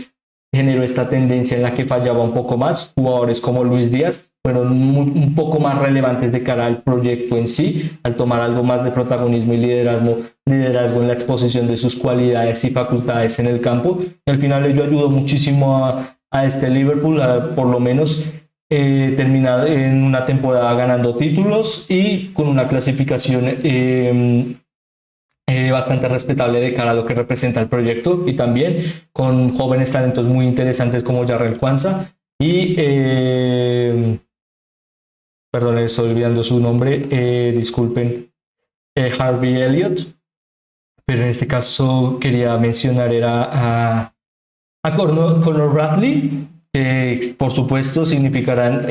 generó esta tendencia en la que fallaba un poco más. Jugadores como Luis Díaz fueron un poco más relevantes de cara al proyecto en sí, al tomar algo más de protagonismo y liderazgo en la exposición de sus cualidades y facultades en el campo. Y al final ello ayudó muchísimo a este Liverpool, por lo menos terminar en una temporada ganando títulos y con una clasificación bastante respetable de cara a lo que representa el proyecto, y también con jóvenes talentos muy interesantes como Jarrell Kwanzaa y perdón, estoy olvidando su nombre, disculpen, Harvey Elliott, pero en este caso quería mencionar a Conor Bradley, que por supuesto significarán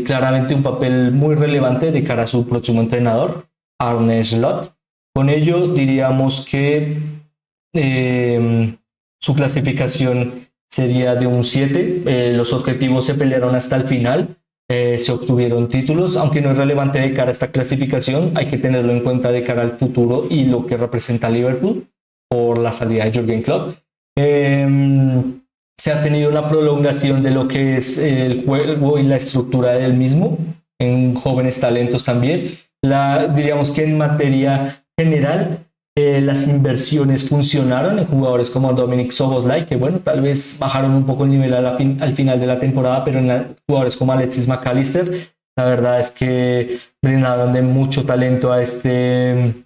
claramente un papel muy relevante de cara a su próximo entrenador, Arne Slot. Con ello diríamos que su clasificación sería de un 7. Los objetivos se pelearon hasta el final. Se obtuvieron títulos, aunque no es relevante de cara a esta clasificación, hay que tenerlo en cuenta de cara al futuro y lo que representa Liverpool por la salida de Jürgen Klopp. Se ha tenido una prolongación de lo que es el juego y la estructura del mismo, en jóvenes talentos también. Diríamos que en materia general, las inversiones funcionaron en jugadores como Dominic Szoboszlai, que bueno, tal vez bajaron un poco el nivel al final de la temporada, pero en jugadores como Alexis McAllister, la verdad es que brindaron de mucho talento a este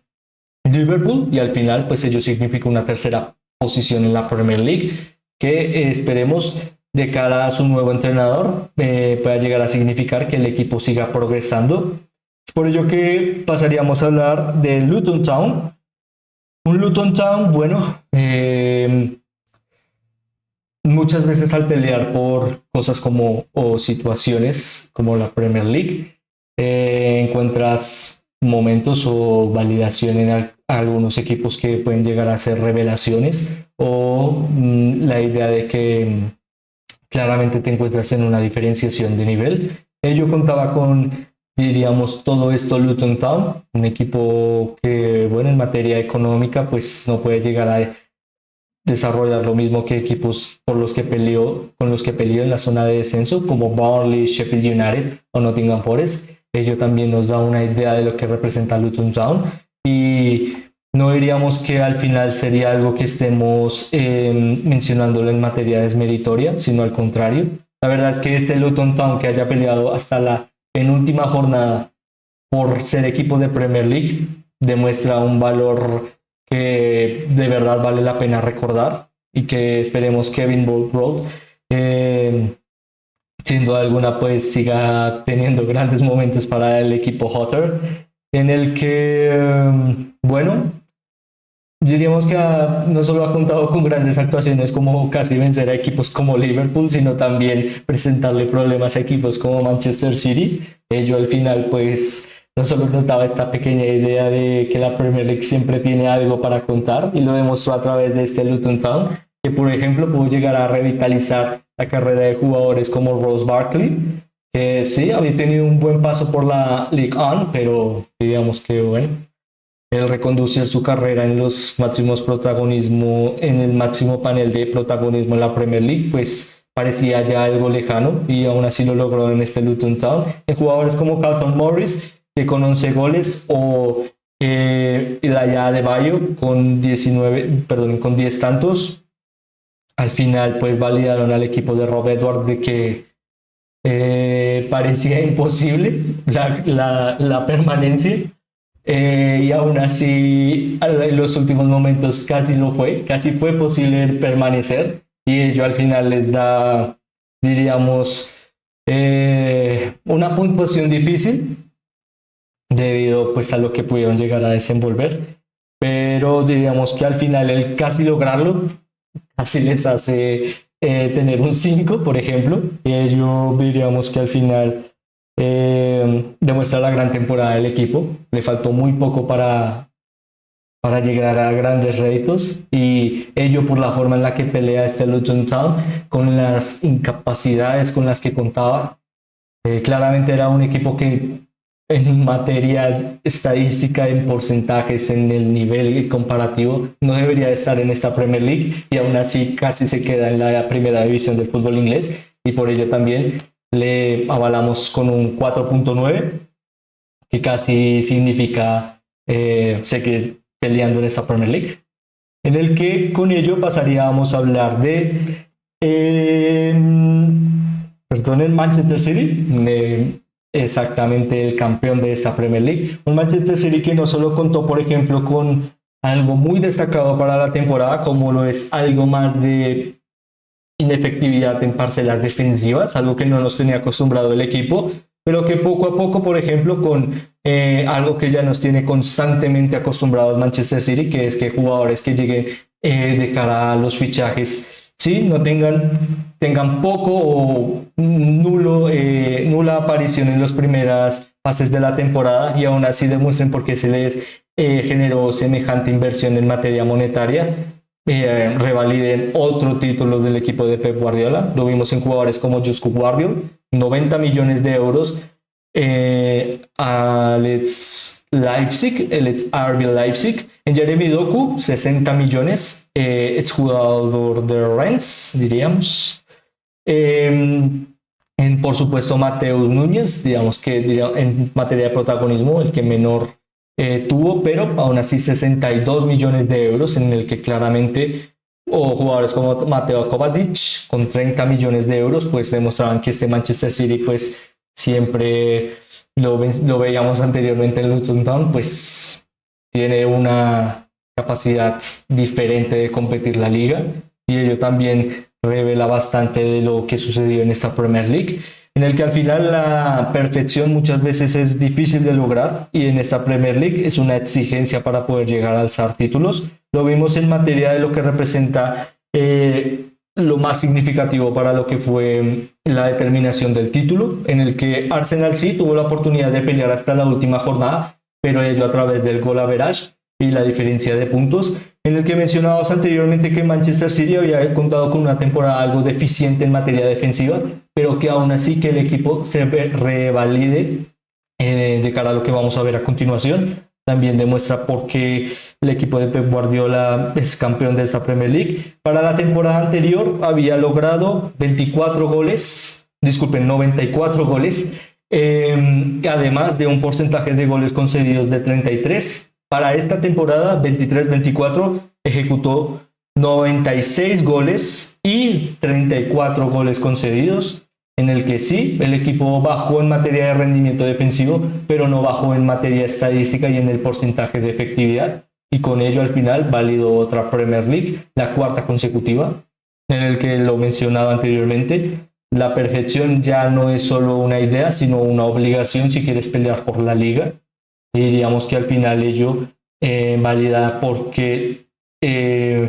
Liverpool, y al final pues ello significa una tercera posición en la Premier League, que esperemos de cara a su nuevo entrenador pueda llegar a significar que el equipo siga progresando. Es por ello que pasaríamos a hablar de Luton Town. Un Luton Town, bueno, muchas veces al pelear por cosas como o situaciones como la Premier League, encuentras momentos o validación en algunos equipos que pueden llegar a ser revelaciones, o la idea de que claramente te encuentras en una diferenciación de nivel. Yo contaba con, diríamos, todo esto Luton Town, un equipo que, bueno, en materia económica, pues no puede llegar a desarrollar lo mismo que equipos con los que peleó en la zona de descenso, como Burnley, Sheffield United o Nottingham Forest. Ello también nos da una idea de lo que representa Luton Town, y no diríamos que al final sería algo que estemos mencionándolo en materia desmeritoria, sino al contrario. La verdad es que este Luton Town, que haya peleado hasta la penúltima jornada por ser equipo de Premier League, demuestra un valor que de verdad vale la pena recordar, y que esperemos Kevin Road sin duda alguna pues siga teniendo grandes momentos para el equipo Hotter, en el que bueno, diríamos que no solo ha contado con grandes actuaciones como casi vencer a equipos como Liverpool, sino también presentarle problemas a equipos como Manchester City. Ello al final pues no solo nos daba esta pequeña idea de que la Premier League siempre tiene algo para contar, y lo demostró a través de este Luton Town, que por ejemplo pudo llegar a revitalizar la carrera de jugadores como Ross Barkley, que sí, había tenido un buen paso por la League One, pero digamos que bueno, el reconducir su carrera en los máximos protagonismo, en el máximo panel de protagonismo en la Premier League, pues parecía ya algo lejano, y aún así lo logró en este Luton Town. En jugadores como Carlton Morris, que con 11 goles, o Ilaya Adebayo con 10 tantos, al final pues validaron al equipo de Rob Edwards de que parecía imposible la permanencia, y aún así en los últimos momentos casi fue posible permanecer, y ello al final les da, diríamos, una puntuación difícil debido pues a lo que pudieron llegar a desenvolver, pero diríamos que al final el casi lograrlo casi les hace tener un 5, por ejemplo, y ello diríamos que al final demuestra la gran temporada del equipo. Le faltó muy poco para llegar a grandes réditos, y ello por la forma en la que pelea este Luton Town, con las incapacidades con las que contaba. Claramente era un equipo que en materia estadística, en porcentajes, en el nivel comparativo, no debería estar en esta Premier League y aún así casi se queda en la primera división del fútbol inglés y por ello también le avalamos con un 4.9 que casi significa seguir peleando en esta Premier League, en el que con ello pasaríamos a hablar de el Manchester City, exactamente el campeón de esta Premier League. Un Manchester City que no solo contó, por ejemplo, con algo muy destacado para la temporada, como lo es algo más de inefectividad en parcelas defensivas, algo que no nos tenía acostumbrado el equipo, pero que poco a poco, por ejemplo, con algo que ya nos tiene constantemente acostumbrados Manchester City, que es que jugadores que lleguen de cara a los fichajes, sí, no tengan poco o nula aparición en las primeras fases de la temporada y aún así demuestren por qué se les generó semejante inversión en materia monetaria. Revaliden otro título del equipo de Pep Guardiola. Lo vimos en jugadores como Josko Gvardiol, 90 millones de euros. Alex Leipzig, el ex RB Leipzig. En Jeremy Doku, 60 millones, exjugador de Rennes, diríamos. Por supuesto, Mateus Núñez, digamos que en materia de protagonismo, el que menor tuvo, pero aún así 62 millones de euros, en el que claramente, o jugadores como Mateo Kovacic, con 30 millones de euros, pues demostraban que este Manchester City, pues siempre lo veíamos anteriormente en Luton Town, pues tiene una capacidad diferente de competir la liga y ello también revela bastante de lo que sucedió en esta Premier League, en el que al final la perfección muchas veces es difícil de lograr y en esta Premier League es una exigencia para poder llegar a alzar títulos. Lo vimos en materia de lo que representa lo más significativo para lo que fue la determinación del título, en el que Arsenal sí tuvo la oportunidad de pelear hasta la última jornada, pero ello a través del goal average y la diferencia de puntos, en el que mencionábamos anteriormente que Manchester City había contado con una temporada algo deficiente en materia defensiva, pero que aún así que el equipo se revalide de cara a lo que vamos a ver a continuación. También demuestra por qué el equipo de Pep Guardiola es campeón de esta Premier League. Para la temporada anterior había logrado 24 goles, disculpen, 94 goles, además de un porcentaje de goles concedidos de 33. Para esta temporada 23-24 ejecutó 96 goles y 34 goles concedidos, en el que sí, el equipo bajó en materia de rendimiento defensivo, pero no bajó en materia estadística y en el porcentaje de efectividad, y con ello al final validó otra Premier League, la cuarta consecutiva, en el que lo mencionaba anteriormente, la perfección ya no es solo una idea, sino una obligación si quieres pelear por la liga, y diríamos que al final ello valida porque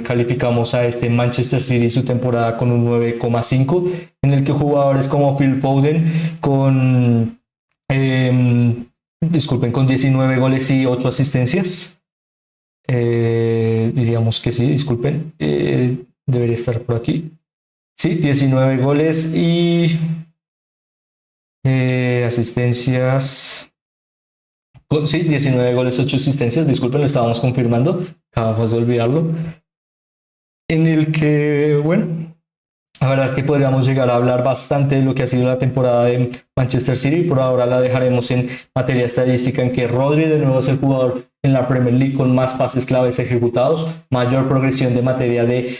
calificamos a este Manchester City su temporada con un 9,5, en el que jugadores como Phil Foden con con 19 goles y 8 asistencias, diríamos que sí, disculpen, debería estar por aquí, sí, 19 goles y asistencias. Sí, 19 goles, 8 asistencias, disculpen, lo estábamos confirmando, acabamos de olvidarlo. En el que, bueno, la verdad es que podríamos llegar a hablar bastante de lo que ha sido la temporada de Manchester City. Por ahora la dejaremos en materia estadística, en que Rodri de nuevo es el jugador en la Premier League con más pases claves ejecutados, mayor progresión de materia de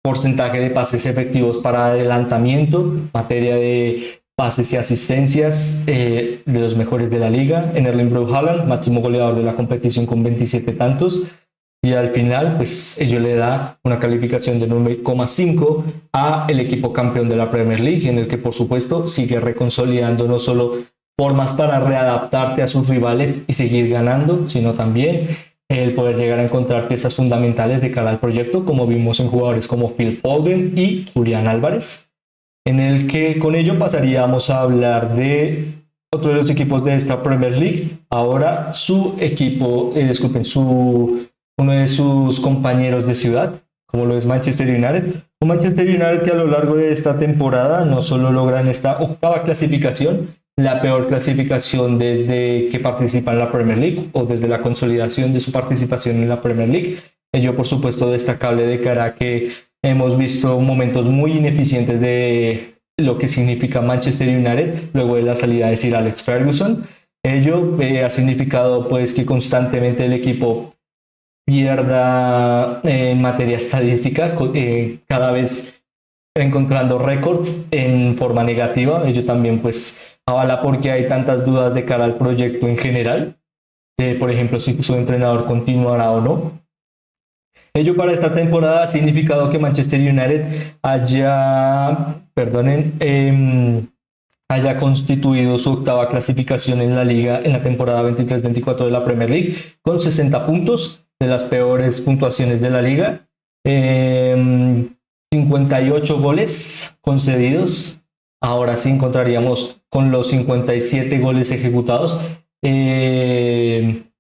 porcentaje de pases efectivos para adelantamiento, materia de pases y asistencias de los mejores de la liga. En Erling Braut Haaland, máximo goleador de la competición con 27 tantos. Y al final, pues ello le da una calificación de 9,5 a el equipo campeón de la Premier League, en el que por supuesto sigue reconsolidando no solo formas para readaptarse a sus rivales y seguir ganando, sino también el poder llegar a encontrar piezas fundamentales de cara al proyecto, como vimos en jugadores como Phil Foden y Julián Álvarez, en el que con ello pasaríamos a hablar de otro de los equipos de esta Premier League. Ahora su equipo, uno de sus compañeros de ciudad, como lo es Manchester United. Un Manchester United que a lo largo de esta temporada no solo logra en esta octava clasificación, la peor clasificación desde que participa en la Premier League o desde la consolidación de su participación en la Premier League. Ello, por supuesto, destacable de cara a que hemos visto momentos muy ineficientes de lo que significa Manchester United luego de la salida de Sir Alex Ferguson. Ello ha significado pues que constantemente el equipo pierda en materia estadística, cada vez encontrando récords en forma negativa. Ello también pues avala porque hay tantas dudas de cara al proyecto en general, por ejemplo, si su entrenador continuará o no. Ello para esta temporada ha significado que Manchester United haya constituido su octava clasificación en la liga en la temporada 23-24 de la Premier League con 60 puntos, de las peores puntuaciones de la liga. 58 goles concedidos. Ahora sí encontraríamos con los 57 goles ejecutados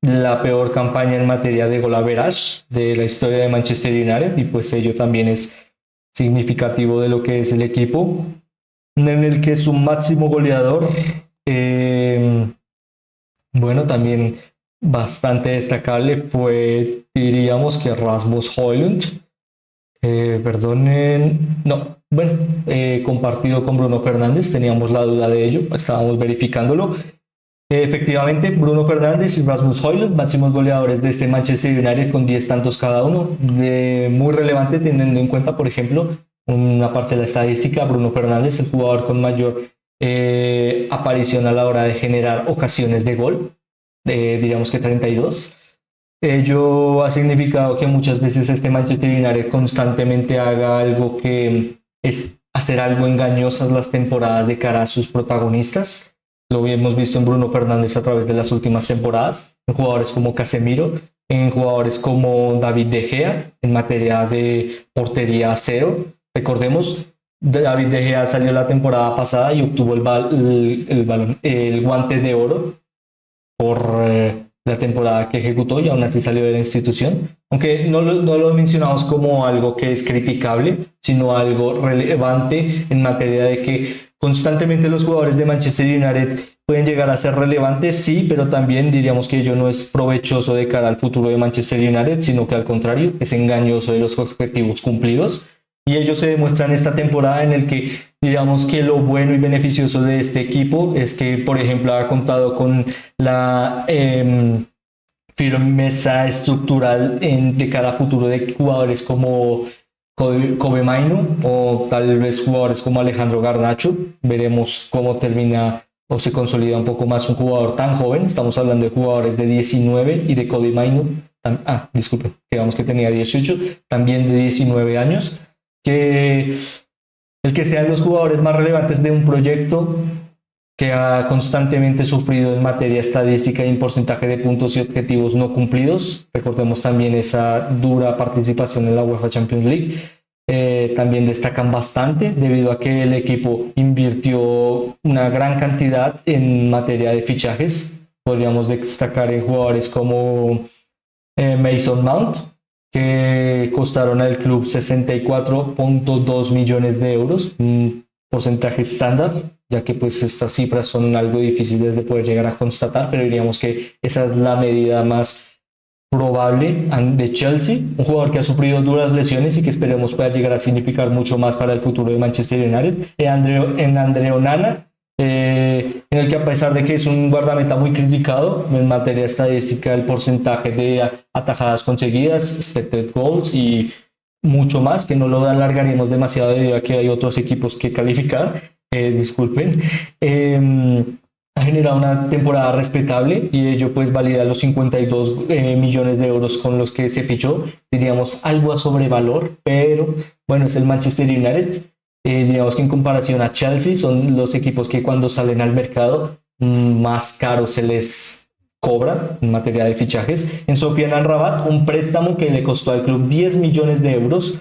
la peor campaña en materia de goal average de la historia de Manchester United, y pues ello también es significativo de lo que es el equipo, en el que su máximo goleador, bueno, también bastante destacable fue, diríamos que Rasmus Højlund, compartido con Bruno Fernández, teníamos la duda de ello, estábamos verificándolo. Efectivamente, Bruno Fernández y Rasmus Højlund, máximos goleadores de este Manchester United con 10 tantos cada uno. Muy relevante teniendo en cuenta, por ejemplo, una parcela estadística: Bruno Fernández, el jugador con mayor aparición a la hora de generar ocasiones de gol, diríamos que 32. Ello ha significado que muchas veces este Manchester United constantemente haga algo que es hacer algo engañosas las temporadas de cara a sus protagonistas. Lo hemos visto en Bruno Fernández a través de las últimas temporadas, en jugadores como Casemiro, en jugadores como David De Gea, en materia de portería cero. Recordemos, David De Gea salió la temporada pasada y obtuvo el guante de oro por la temporada que ejecutó, y aún así salió de la institución. Aunque no lo mencionamos como algo que es criticable, sino algo relevante en materia de que constantemente los jugadores de Manchester United pueden llegar a ser relevantes, sí, pero también diríamos que ello no es provechoso de cara al futuro de Manchester United, sino que al contrario, es engañoso de los objetivos cumplidos. Y ello se demuestra en esta temporada, en el que diríamos que lo bueno y beneficioso de este equipo es que, por ejemplo, ha contado con la firmeza estructural de cara a futuro de jugadores como Kobe Mainoo o tal vez jugadores como Alejandro Garnacho. Veremos cómo termina o se consolida un poco más un jugador tan joven. Estamos hablando de jugadores de 19 y de Kobe Mainoo, disculpen, digamos que tenía 18, también de 19 años. Que el que sean los jugadores más relevantes de un proyecto que ha constantemente sufrido en materia estadística y en porcentaje de puntos y objetivos no cumplidos. Recordemos también esa dura participación en la UEFA Champions League. También destacan bastante debido a que el equipo invirtió una gran cantidad en materia de fichajes. Podríamos destacar en jugadores como Mason Mount, que costaron al club 64.2 millones de euros, un porcentaje estándar, ya que pues estas cifras son algo difíciles de poder llegar a constatar, pero diríamos que esa es la medida más probable de Chelsea, un jugador que ha sufrido duras lesiones y que esperemos pueda llegar a significar mucho más para el futuro de Manchester United. André Onana, en el que, a pesar de que es un guardameta muy criticado en materia estadística, el porcentaje de atajadas conseguidas, expected goals y mucho más, que no lo alargaremos demasiado debido a que hay otros equipos que calificar, disculpen, ha generado una temporada respetable, y ello pues valida los 52 millones de euros con los que se fichó. Diríamos algo a sobrevalor, pero bueno, es el Manchester United. Digamos que en comparación a Chelsea, son los equipos que cuando salen al mercado más caro se les cobra en materia de fichajes. En Sofiane Amrabat, un préstamo que le costó al club 10 millones de euros.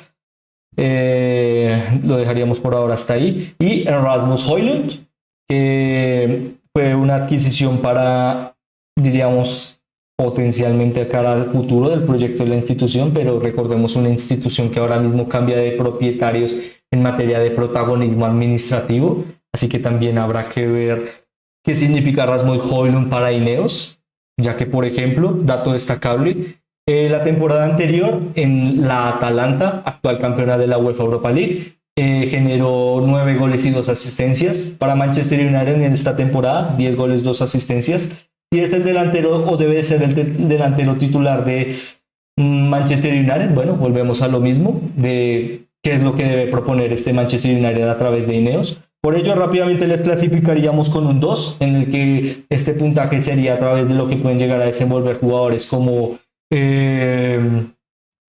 Lo dejaríamos por ahora hasta ahí. Y Rasmus Højlund, que fue una adquisición para, diríamos, potencialmente a cara al futuro del proyecto de la institución, pero recordemos una institución que ahora mismo cambia de propietarios en materia de protagonismo administrativo, así que también habrá que ver ¿Qué significa Rasmus Højlund para Ineos? Ya que, por ejemplo, dato destacable, la temporada anterior en la Atalanta, actual campeona de la UEFA Europa League, generó 9 goles y 2 asistencias. Para Manchester United en esta temporada, 10 goles, 2 asistencias. Si es el delantero o debe ser el delantero titular de Manchester United, bueno, volvemos a lo mismo de qué es lo que debe proponer este Manchester United a través de Ineos. Por ello, rápidamente les clasificaríamos con un 2, en el que este puntaje sería a través de lo que pueden llegar a desenvolver jugadores como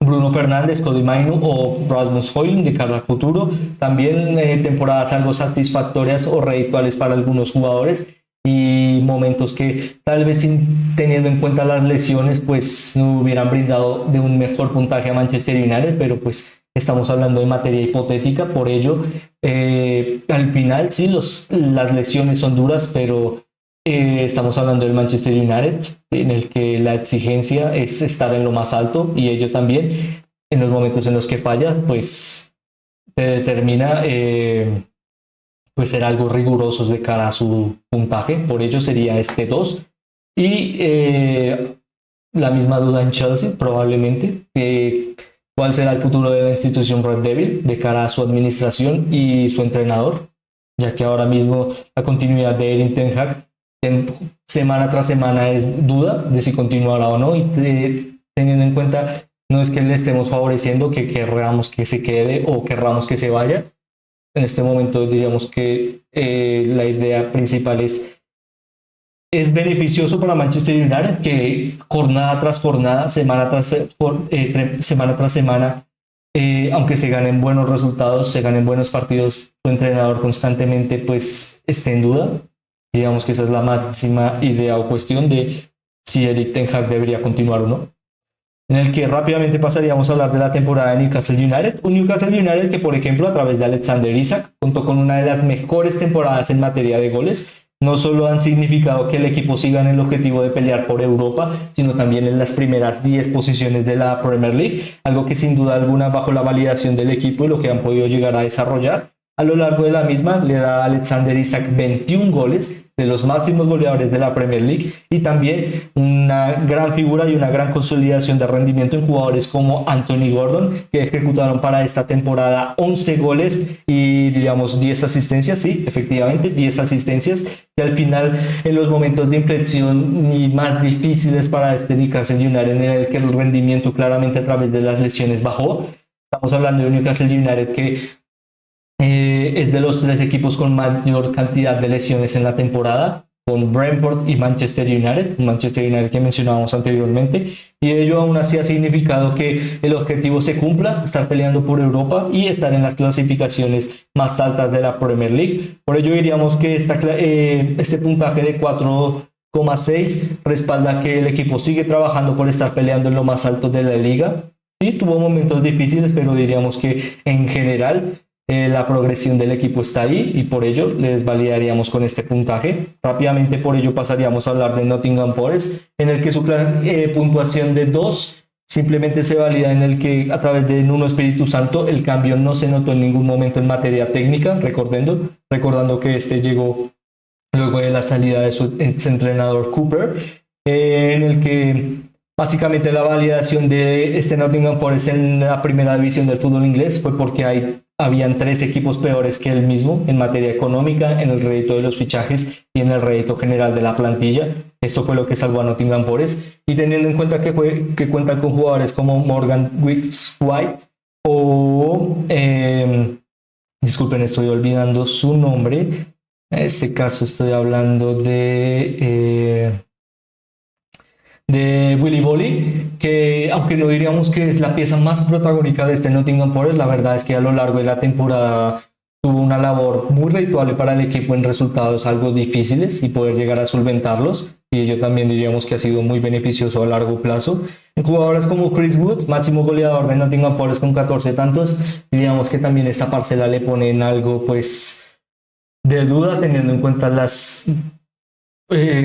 Bruno Fernández, Cody Mainu o Rasmus Højlund de cara al futuro. También temporadas algo satisfactorias o redituales para algunos jugadores y momentos que tal vez sin teniendo en cuenta las lesiones pues no hubieran brindado de un mejor puntaje a Manchester United, pero pues estamos hablando de materia hipotética, por ello al final sí las lesiones son duras, pero estamos hablando del Manchester United, en el que la exigencia es estar en lo más alto y ello también, en los momentos en los que fallas, pues te determina pues ser algo rigurosos de cara a su puntaje. Por ello sería este 2. Y la misma duda en Chelsea, probablemente. ¿Cuál será el futuro de la institución Red Devil de cara a su administración y su entrenador? Ya que ahora mismo la continuidad de Erik ten Hag semana tras semana es duda de si continuará o no, y teniendo en cuenta no es que le estemos favoreciendo que querramos que se quede o querramos que se vaya. En este momento diríamos que la idea principal es beneficioso para Manchester United que jornada tras jornada, semana tras semana, aunque se ganen buenos resultados, se ganen buenos partidos, su entrenador constantemente pues esté en duda. Digamos que esa es la máxima idea o cuestión de si Erik ten Hag debería continuar o no. En el que rápidamente pasaríamos a hablar de la temporada de Newcastle United. Un Newcastle United que, por ejemplo, a través de Alexander Isak, contó con una de las mejores temporadas en materia de goles. No solo han significado que el equipo siga en el objetivo de pelear por Europa, sino también en las primeras 10 posiciones de la Premier League, algo que sin duda alguna, bajo la validación del equipo y lo que han podido llegar a desarrollar, a lo largo de la misma le da a Alexander Isak 21 goles, de los máximos goleadores de la Premier League, y también una gran figura y una gran consolidación de rendimiento en jugadores como Anthony Gordon, que ejecutaron para esta temporada 11 goles y diríamos 10 asistencias, sí, efectivamente 10 asistencias, y al final en los momentos de inflexión y más difíciles para este Newcastle United, en el que el rendimiento claramente a través de las lesiones bajó. Estamos hablando de un Newcastle United que es de los 3 equipos con mayor cantidad de lesiones en la temporada, con Brentford y Manchester United, Manchester United que mencionábamos anteriormente, y ello aún así ha significado que el objetivo se cumpla, estar peleando por Europa y estar en las clasificaciones más altas de la Premier League. Por ello diríamos que este puntaje de 4,6 respalda que el equipo sigue trabajando por estar peleando en lo más alto de la liga. Sí, tuvo momentos difíciles, pero diríamos que en general la progresión del equipo está ahí y por ello les validaríamos con este puntaje. Rápidamente por ello pasaríamos a hablar de Nottingham Forest, en el que su puntuación de 2 simplemente se valida en el que a través de Nuno Espíritu Santo el cambio no se notó en ningún momento en materia técnica, recordando que este llegó luego de la salida de su entrenador Cooper, en el que básicamente la validación de este Nottingham Forest en la primera división del fútbol inglés fue porque habían 3 equipos peores que él mismo en materia económica, en el rédito de los fichajes y en el rédito general de la plantilla. Esto fue lo que salvó a Nottingham Forest, y teniendo en cuenta que cuentan con jugadores como Morgan Gibbs-White o disculpen, estoy olvidando su nombre. En este caso estoy hablando de Willy Bolly, que aunque no diríamos que es la pieza más protagónica de este Nottingham Forest, la verdad es que a lo largo de la temporada tuvo una labor muy redituable para el equipo en resultados algo difíciles y poder llegar a solventarlos, y ello también diríamos que ha sido muy beneficioso a largo plazo. En jugadores como Chris Wood, máximo goleador de Nottingham Forest con 14 tantos, diríamos que también esta parcela le pone en algo pues de duda, teniendo en cuenta las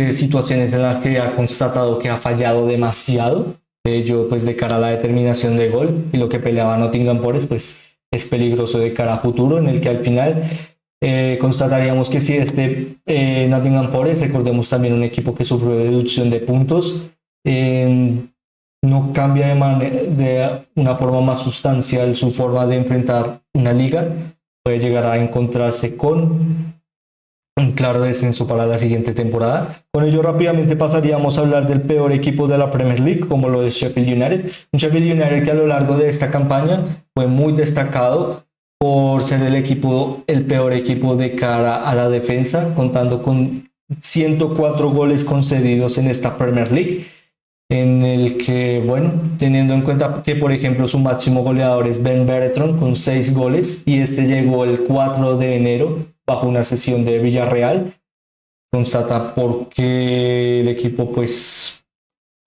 situaciones en las que ha constatado que ha fallado demasiado. De ello, pues de cara a la determinación de gol y lo que peleaba Nottingham Forest, pues es peligroso de cara a futuro, en el que al final constataríamos que si Nottingham Forest, recordemos también un equipo que sufrió deducción de puntos, no cambia de una forma más sustancial su forma de enfrentar una liga, puede llegar a encontrarse con un claro descenso para la siguiente temporada. Con ello rápidamente pasaríamos a hablar del peor equipo de la Premier League, como lo es Sheffield United. Un Sheffield United que a lo largo de esta campaña fue muy destacado por ser el peor equipo de cara a la defensa, contando con 104 goles concedidos en esta Premier League, en el que, bueno, teniendo en cuenta que, por ejemplo, su máximo goleador es Ben Bertrand con 6 goles y este llegó el 4 de enero bajo una sesión de Villarreal, constata porque el equipo pues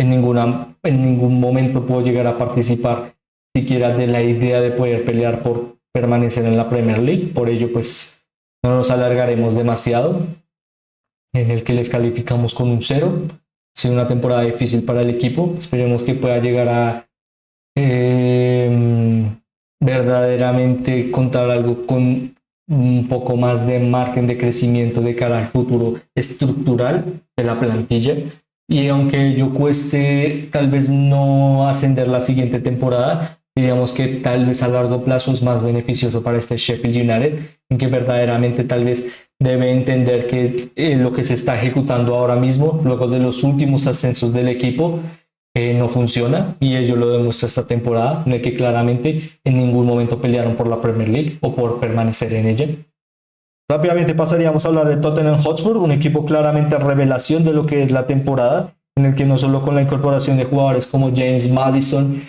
en ningún momento pudo llegar a participar siquiera de la idea de poder pelear por permanecer en la Premier League. Por ello pues no nos alargaremos demasiado, en el que les calificamos con un 0. Ha sido una temporada difícil para el equipo, esperemos que pueda llegar a verdaderamente contar algo con un poco más de margen de crecimiento de cara al futuro estructural de la plantilla. Y aunque ello cueste tal vez no ascender la siguiente temporada, diríamos que tal vez a largo plazo es más beneficioso para este Sheffield United, en que verdaderamente tal vez debe entender que lo que se está ejecutando ahora mismo, luego de los últimos ascensos del equipo, no funciona, y ello lo demuestra esta temporada, en el que claramente en ningún momento pelearon por la Premier League o por permanecer en ella. Rápidamente pasaríamos a hablar de Tottenham Hotspur, un equipo claramente revelación de lo que es la temporada, en el que no solo con la incorporación de jugadores como James Maddison,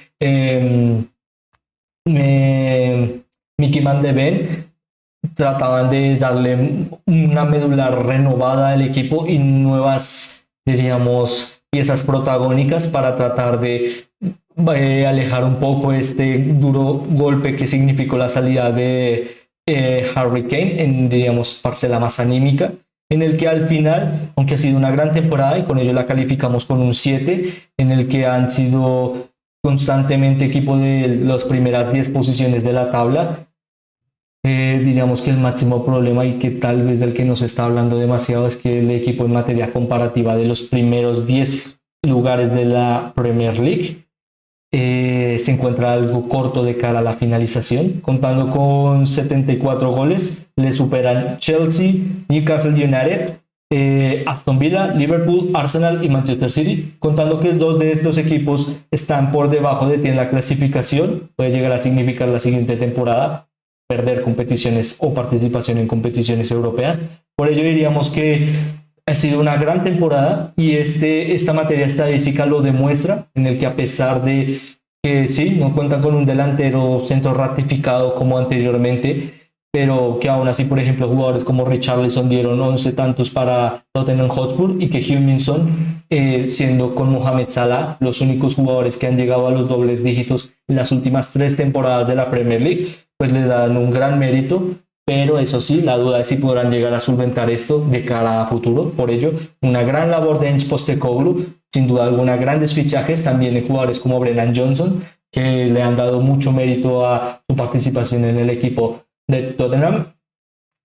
Mickey Van de Ven, trataban de darle una médula renovada al equipo y nuevas, diríamos, piezas protagónicas para tratar de alejar un poco este duro golpe que significó la salida de Harry Kane en, diríamos, parcela más anímica, en el que al final, aunque ha sido una gran temporada y con ello la calificamos con un 7, en el que han sido constantemente equipo de las primeras 10 posiciones de la tabla, diríamos que el máximo problema, y que tal vez del que nos está hablando demasiado, es que el equipo en materia comparativa de los primeros 10 lugares de la Premier League se encuentra algo corto de cara a la finalización, contando con 74 goles. Le superan Chelsea, Newcastle United, Aston Villa, Liverpool, Arsenal y Manchester City, contando que dos de estos equipos están por debajo de ti en la clasificación. Puede llegar a significar la siguiente temporada perder competiciones o participación en competiciones europeas. Por ello diríamos que ha sido una gran temporada, y esta materia estadística lo demuestra, en el que a pesar de que sí, no cuentan con un delantero centro ratificado como anteriormente, pero que aún así, por ejemplo, jugadores como Richarlison dieron 11 tantos para Tottenham Hotspur, y que Heung-min-son, siendo con Mohamed Salah los únicos jugadores que han llegado a los dobles dígitos en las últimas 3 temporadas de la Premier League, pues le dan un gran mérito. Pero eso sí, la duda es si podrán llegar a solventar esto de cara a futuro. Por ello, una gran labor de Ange Postecoglou, sin duda alguna, grandes fichajes también de jugadores como Brennan Johnson, que le han dado mucho mérito a su participación en el equipo de Tottenham.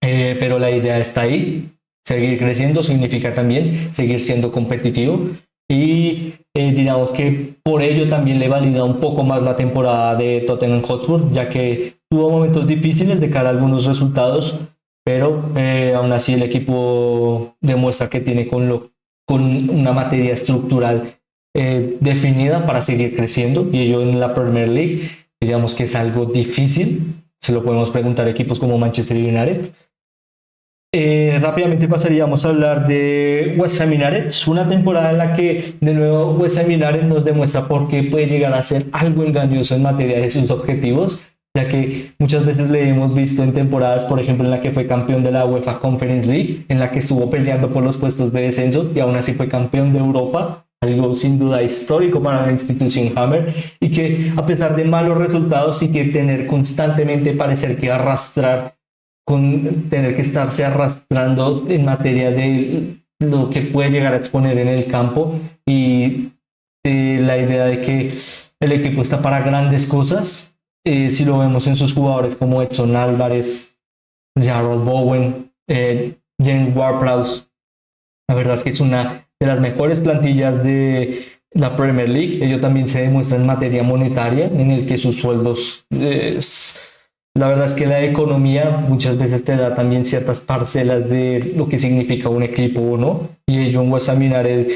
Pero la idea está ahí. Seguir creciendo significa también seguir siendo competitivo, y digamos que por ello también le valida un poco más la temporada de Tottenham Hotspur, ya que tuvo momentos difíciles de cara a algunos resultados, pero aún así el equipo demuestra que tiene con una materia estructural definida para seguir creciendo, y ello en la Premier League diríamos que es algo difícil. Se lo podemos preguntar a equipos como Manchester United. Rápidamente pasaríamos a hablar de West Ham United, una temporada en la que de nuevo West Ham United nos demuestra por qué puede llegar a ser algo engañoso en materia de sus objetivos, ya que muchas veces le hemos visto en temporadas, por ejemplo en la que fue campeón de la UEFA Conference League, en la que estuvo peleando por los puestos de descenso y aún así fue campeón de Europa, algo sin duda histórico para la institución Hammer, y que a pesar de malos resultados sí que tener constantemente parecer que arrastrar, con tener que estarse arrastrando en materia de lo que puede llegar a exponer en el campo, y la idea de que el equipo está para grandes cosas. Si lo vemos en sus jugadores como Edson Álvarez, Jarrod Bowen, James Ward-Prowse. La verdad es que es una de las mejores plantillas de la Premier League. Ello también se demuestra en materia monetaria, en el que sus sueldos la verdad es que la economía muchas veces te da también ciertas parcelas de lo que significa un equipo o no. Y ello en West Ham United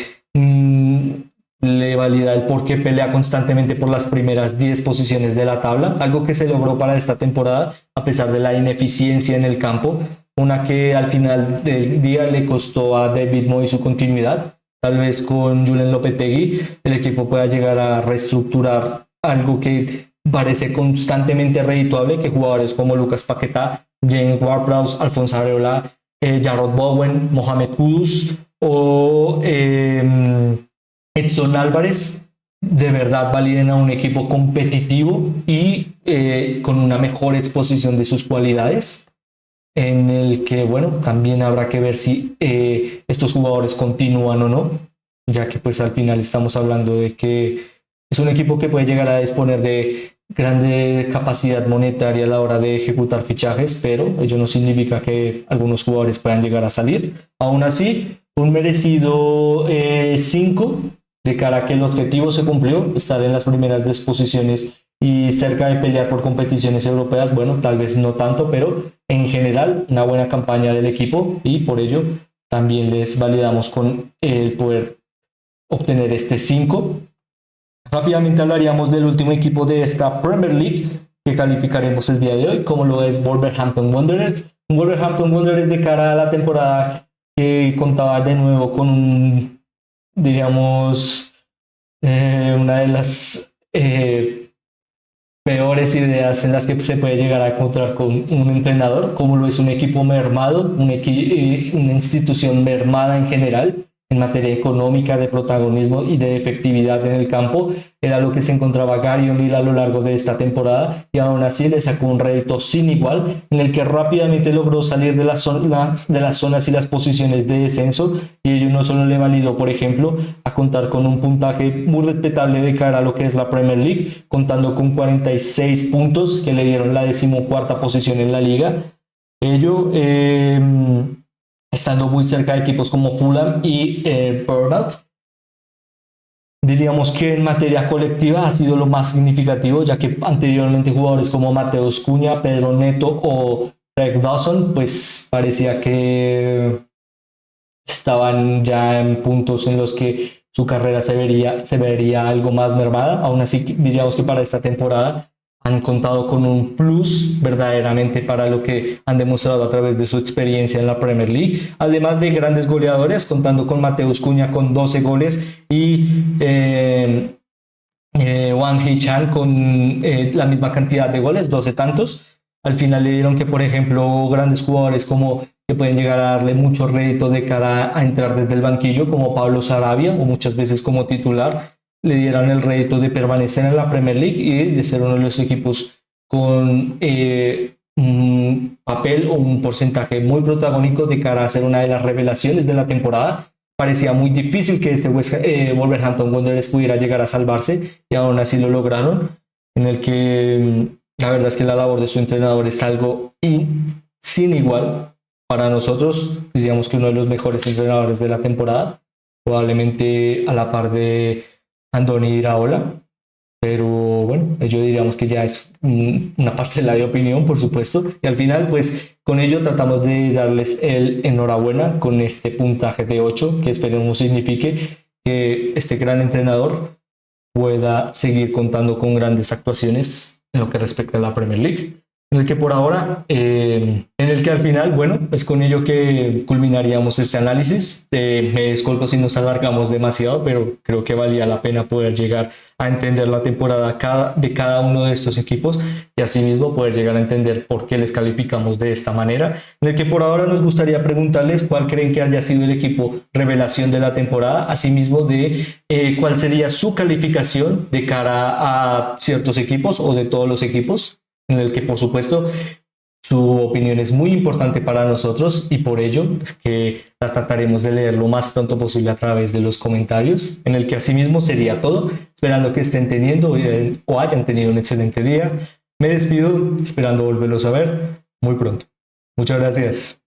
le valida el por qué pelea constantemente por las primeras 10 posiciones de la tabla, algo que se logró para esta temporada a pesar de la ineficiencia en el campo, una que al final del día le costó a David Moyes su continuidad. Tal vez con Julen Lopetegui el equipo pueda llegar a reestructurar algo que parece constantemente redituable, que jugadores como Lucas Paquetá, James Ward-Prowse, Alphonse Areola, Jarrod Bowen, Mohamed Kudus o Edson Álvarez de verdad validen a un equipo competitivo y con una mejor exposición de sus cualidades, en el que, bueno, también habrá que ver si estos jugadores continúan o no, ya que pues al final estamos hablando de que es un equipo que puede llegar a disponer de grande capacidad monetaria a la hora de ejecutar fichajes, pero ello no significa que algunos jugadores puedan llegar a salir. Aún así, un merecido 5 de cara a que el objetivo se cumplió, estar en las primeras disposiciones y cerca de pelear por competiciones europeas. Bueno, tal vez no tanto, pero en general una buena campaña del equipo y por ello también les validamos con el poder obtener este 5. Rápidamente hablaríamos del último equipo de esta Premier League que calificaremos el día de hoy, como lo es Wolverhampton Wanderers. Un Wolverhampton Wanderers de cara a la temporada que contaba de nuevo con un, diríamos, una de las peores ideas en las que se puede llegar a encontrar con un entrenador, como lo es un equipo mermado, una institución mermada en general, en materia económica, de protagonismo y de efectividad en el campo. Era lo que se encontraba Gary O'Neill a lo largo de esta temporada y aún así le sacó un rédito sin igual, en el que rápidamente logró salir de las zonas y las posiciones de descenso, y ello no solo le validó, por ejemplo, a contar con un puntaje muy respetable de cara a lo que es la Premier League, contando con 46 puntos que le dieron la 14ª posición en la liga. Ello estando muy cerca de equipos como Fulham y Bournemouth. Diríamos que en materia colectiva ha sido lo más significativo, ya que anteriormente jugadores como Mateus Cunha, Pedro Neto o Craig Dawson, pues parecía que estaban ya en puntos en los que su carrera se vería algo más mermada. Aún así, diríamos que para esta temporada han contado con un plus verdaderamente para lo que han demostrado a través de su experiencia en la Premier League, además de grandes goleadores, contando con Mateus Cunha con 12 goles y Wang Hee-chan con la misma cantidad de goles, 12 tantos. Al final le dieron que, por ejemplo, grandes jugadores como que pueden llegar a darle mucho rédito de cara a entrar desde el banquillo, como Pablo Sarabia, o muchas veces como titular, le dieron el rédito de permanecer en la Premier League y de ser uno de los equipos con un papel o un porcentaje muy protagónico de cara a ser una de las revelaciones de la temporada. Parecía muy difícil que este Wolverhampton Wanderers pudiera llegar a salvarse y aún así lo lograron, en el que la verdad es que la labor de su entrenador es algo sin igual. Para nosotros, diríamos que uno de los mejores entrenadores de la temporada, probablemente a la par de Andoni Iraola, pero bueno, yo diríamos que ya es una parcela de opinión, por supuesto, y al final pues con ello tratamos de darles el enhorabuena con este puntaje de 8, que esperemos signifique que este gran entrenador pueda seguir contando con grandes actuaciones en lo que respecta a la Premier League, en el que por ahora, en el que al final, bueno, es con ello que culminaríamos este análisis. Me disculpo si nos alargamos demasiado, pero creo que valía la pena poder llegar a entender la temporada de cada uno de estos equipos y asimismo poder llegar a entender por qué les calificamos de esta manera, en el que por ahora nos gustaría preguntarles cuál creen que haya sido el equipo revelación de la temporada, asimismo de cuál sería su calificación de cara a ciertos equipos o de todos los equipos, en el que por supuesto su opinión es muy importante para nosotros y por ello es que la trataremos de leer lo más pronto posible a través de los comentarios, en el que asimismo sería todo, esperando que estén teniendo o hayan tenido un excelente día. Me despido esperando volverlos a ver muy pronto. Muchas gracias.